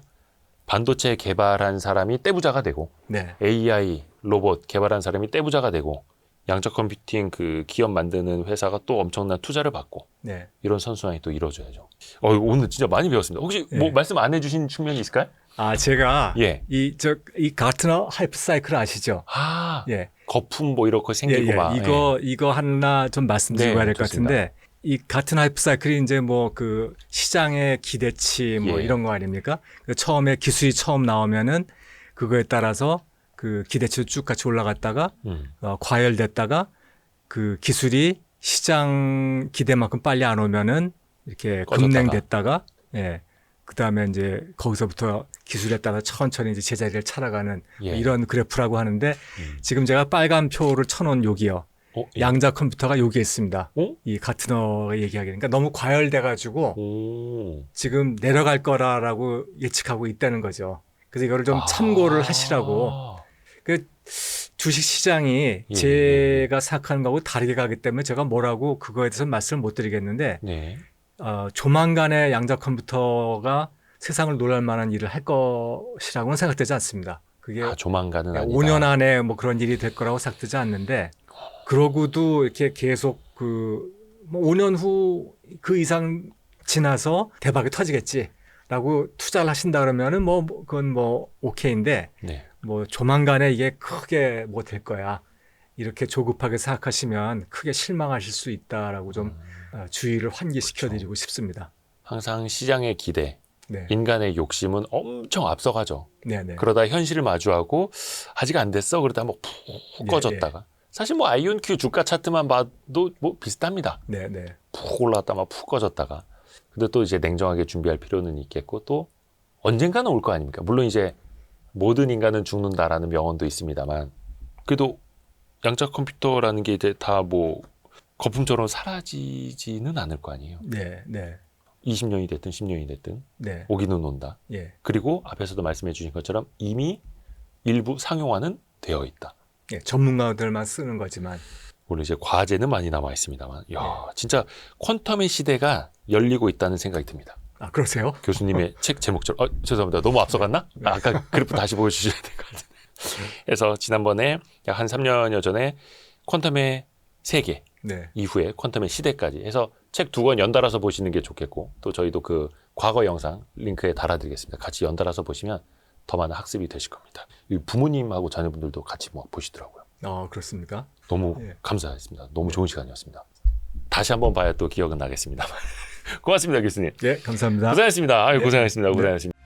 반도체 개발한 사람이 떼부자가 되고 네. AI 로봇 개발한 사람이 떼부자가 되고 양자 컴퓨팅 그 기업 만드는 회사가 또 엄청난 투자를 받고 네. 이런 선순환이 또 이루어져야죠. 오늘 진짜 많이 배웠습니다. 혹시 뭐 예. 말씀 안 해주신 측면이 있을까요? 아, 제가 예. 이 가트너 하이프 사이클 아시죠? 예. 거품 뭐 이렇게 생기고 막 이거 하나 좀 말씀드리고 네, 가야 될 것 좋습니다. 같은데 이 같은 하이프 사이클이 이제 뭐 그 시장의 기대치 뭐 예. 이런 거 아닙니까? 처음에 기술이 처음 나오면은 그거에 따라서 그 기대치도 쭉 같이 올라갔다가 과열됐다가 그 기술이 시장 기대만큼 빨리 안 오면은 이렇게 꺼졌다가. 급냉됐다가 예. 그다음에 이제 거기서부터 기술에 따라 천천히 이제 제자리를 찾아가는 예. 이런 그래프라고 하는데 지금 제가 빨간 표를 쳐놓은 여기요. 예. 양자 컴퓨터가 여기에 있습니다. 어? 이 가트너가 얘기하기는. 그러니까 너무 과열돼가지고 오. 지금 내려갈 거라고 예측하고 있다는 거죠. 그래서 이거를 좀 참고를 하시라고. 그 주식 시장이 예, 제가 생각하는 거하고 다르게 가기 때문에 제가 뭐라고 그거에 대해서 말씀을 못 드리겠는데 네. 조만간에 양자 컴퓨터가 세상을 놀랄 만한 일을 할 것이라고는 생각되지 않습니다. 그게 조만간은 아니다. 5년 안에 뭐 그런 일이 될 거라고 생각되지 않는데 그러고도 이렇게 계속 뭐 5년 후 그 이상 지나서 대박이 터지겠지라고 투자를 하신다 그러면은 뭐 그건 뭐 오케이인데 네. 뭐 조만간에 이게 크게 뭐 될 거야 이렇게 조급하게 생각하시면 크게 실망하실 수 있다라고 좀 주의를 환기시켜드리고 싶습니다. 항상 시장의 기대, 네, 인간의 욕심은 엄청 앞서가죠. 네, 네. 그러다 현실을 마주하고 아직 안 됐어. 그러다 뭐 푹 꺼졌다가. 사실 뭐 아이온큐 주가 차트만 봐도 뭐 비슷합니다. 네, 네. 푹 올라왔다가 푹 꺼졌다가. 근데 또 이제 냉정하게 준비할 필요는 있겠고 또 언젠가는 올 거 아닙니까? 물론 이제 모든 인간은 죽는다라는 명언도 있습니다만 그래도 양자 컴퓨터라는 게 이제 다 뭐 거품처럼 사라지지는 않을 거 아니에요. 네, 네, 20년이 됐든 10년이 됐든 네, 오기는 온다. 예, 그리고 앞에서도 말씀해 주신 것처럼 이미 일부 상용화는 되어 있다. 예. 전문가들만 쓰는 거지만 물론 이제 과제는 많이 남아 있습니다만, 야 진짜 퀀텀의 시대가 열리고 있다는 생각이 듭니다. 아 그러세요? 교수님의 책 제목처럼, 죄송합니다. 너무 앞서갔나? 아까 그래프 다시 보여주셔야 될 것 같은데. 그래서 지난번에 약 한 3년여 전에 퀀텀의 세계 네, 이후에 퀀텀의 시대까지 해서 책 2권 연달아서 보시는 게 좋겠고 또 저희도 그 과거 영상 링크에 달아드리겠습니다. 같이 연달아서 보시면 더 많은 학습이 되실 겁니다. 부모님하고 자녀분들도 같이 뭐 보시더라고요. 그렇습니까? 너무 예. 감사했습니다. 너무 좋은 시간이었습니다. 다시 한번 봐야 또 기억은 나겠습니다. 고맙습니다, 교수님. 예, 감사합니다. 고생하셨습니다. 아유, 네. 고생하셨습니다. 네. 고생하셨습니다.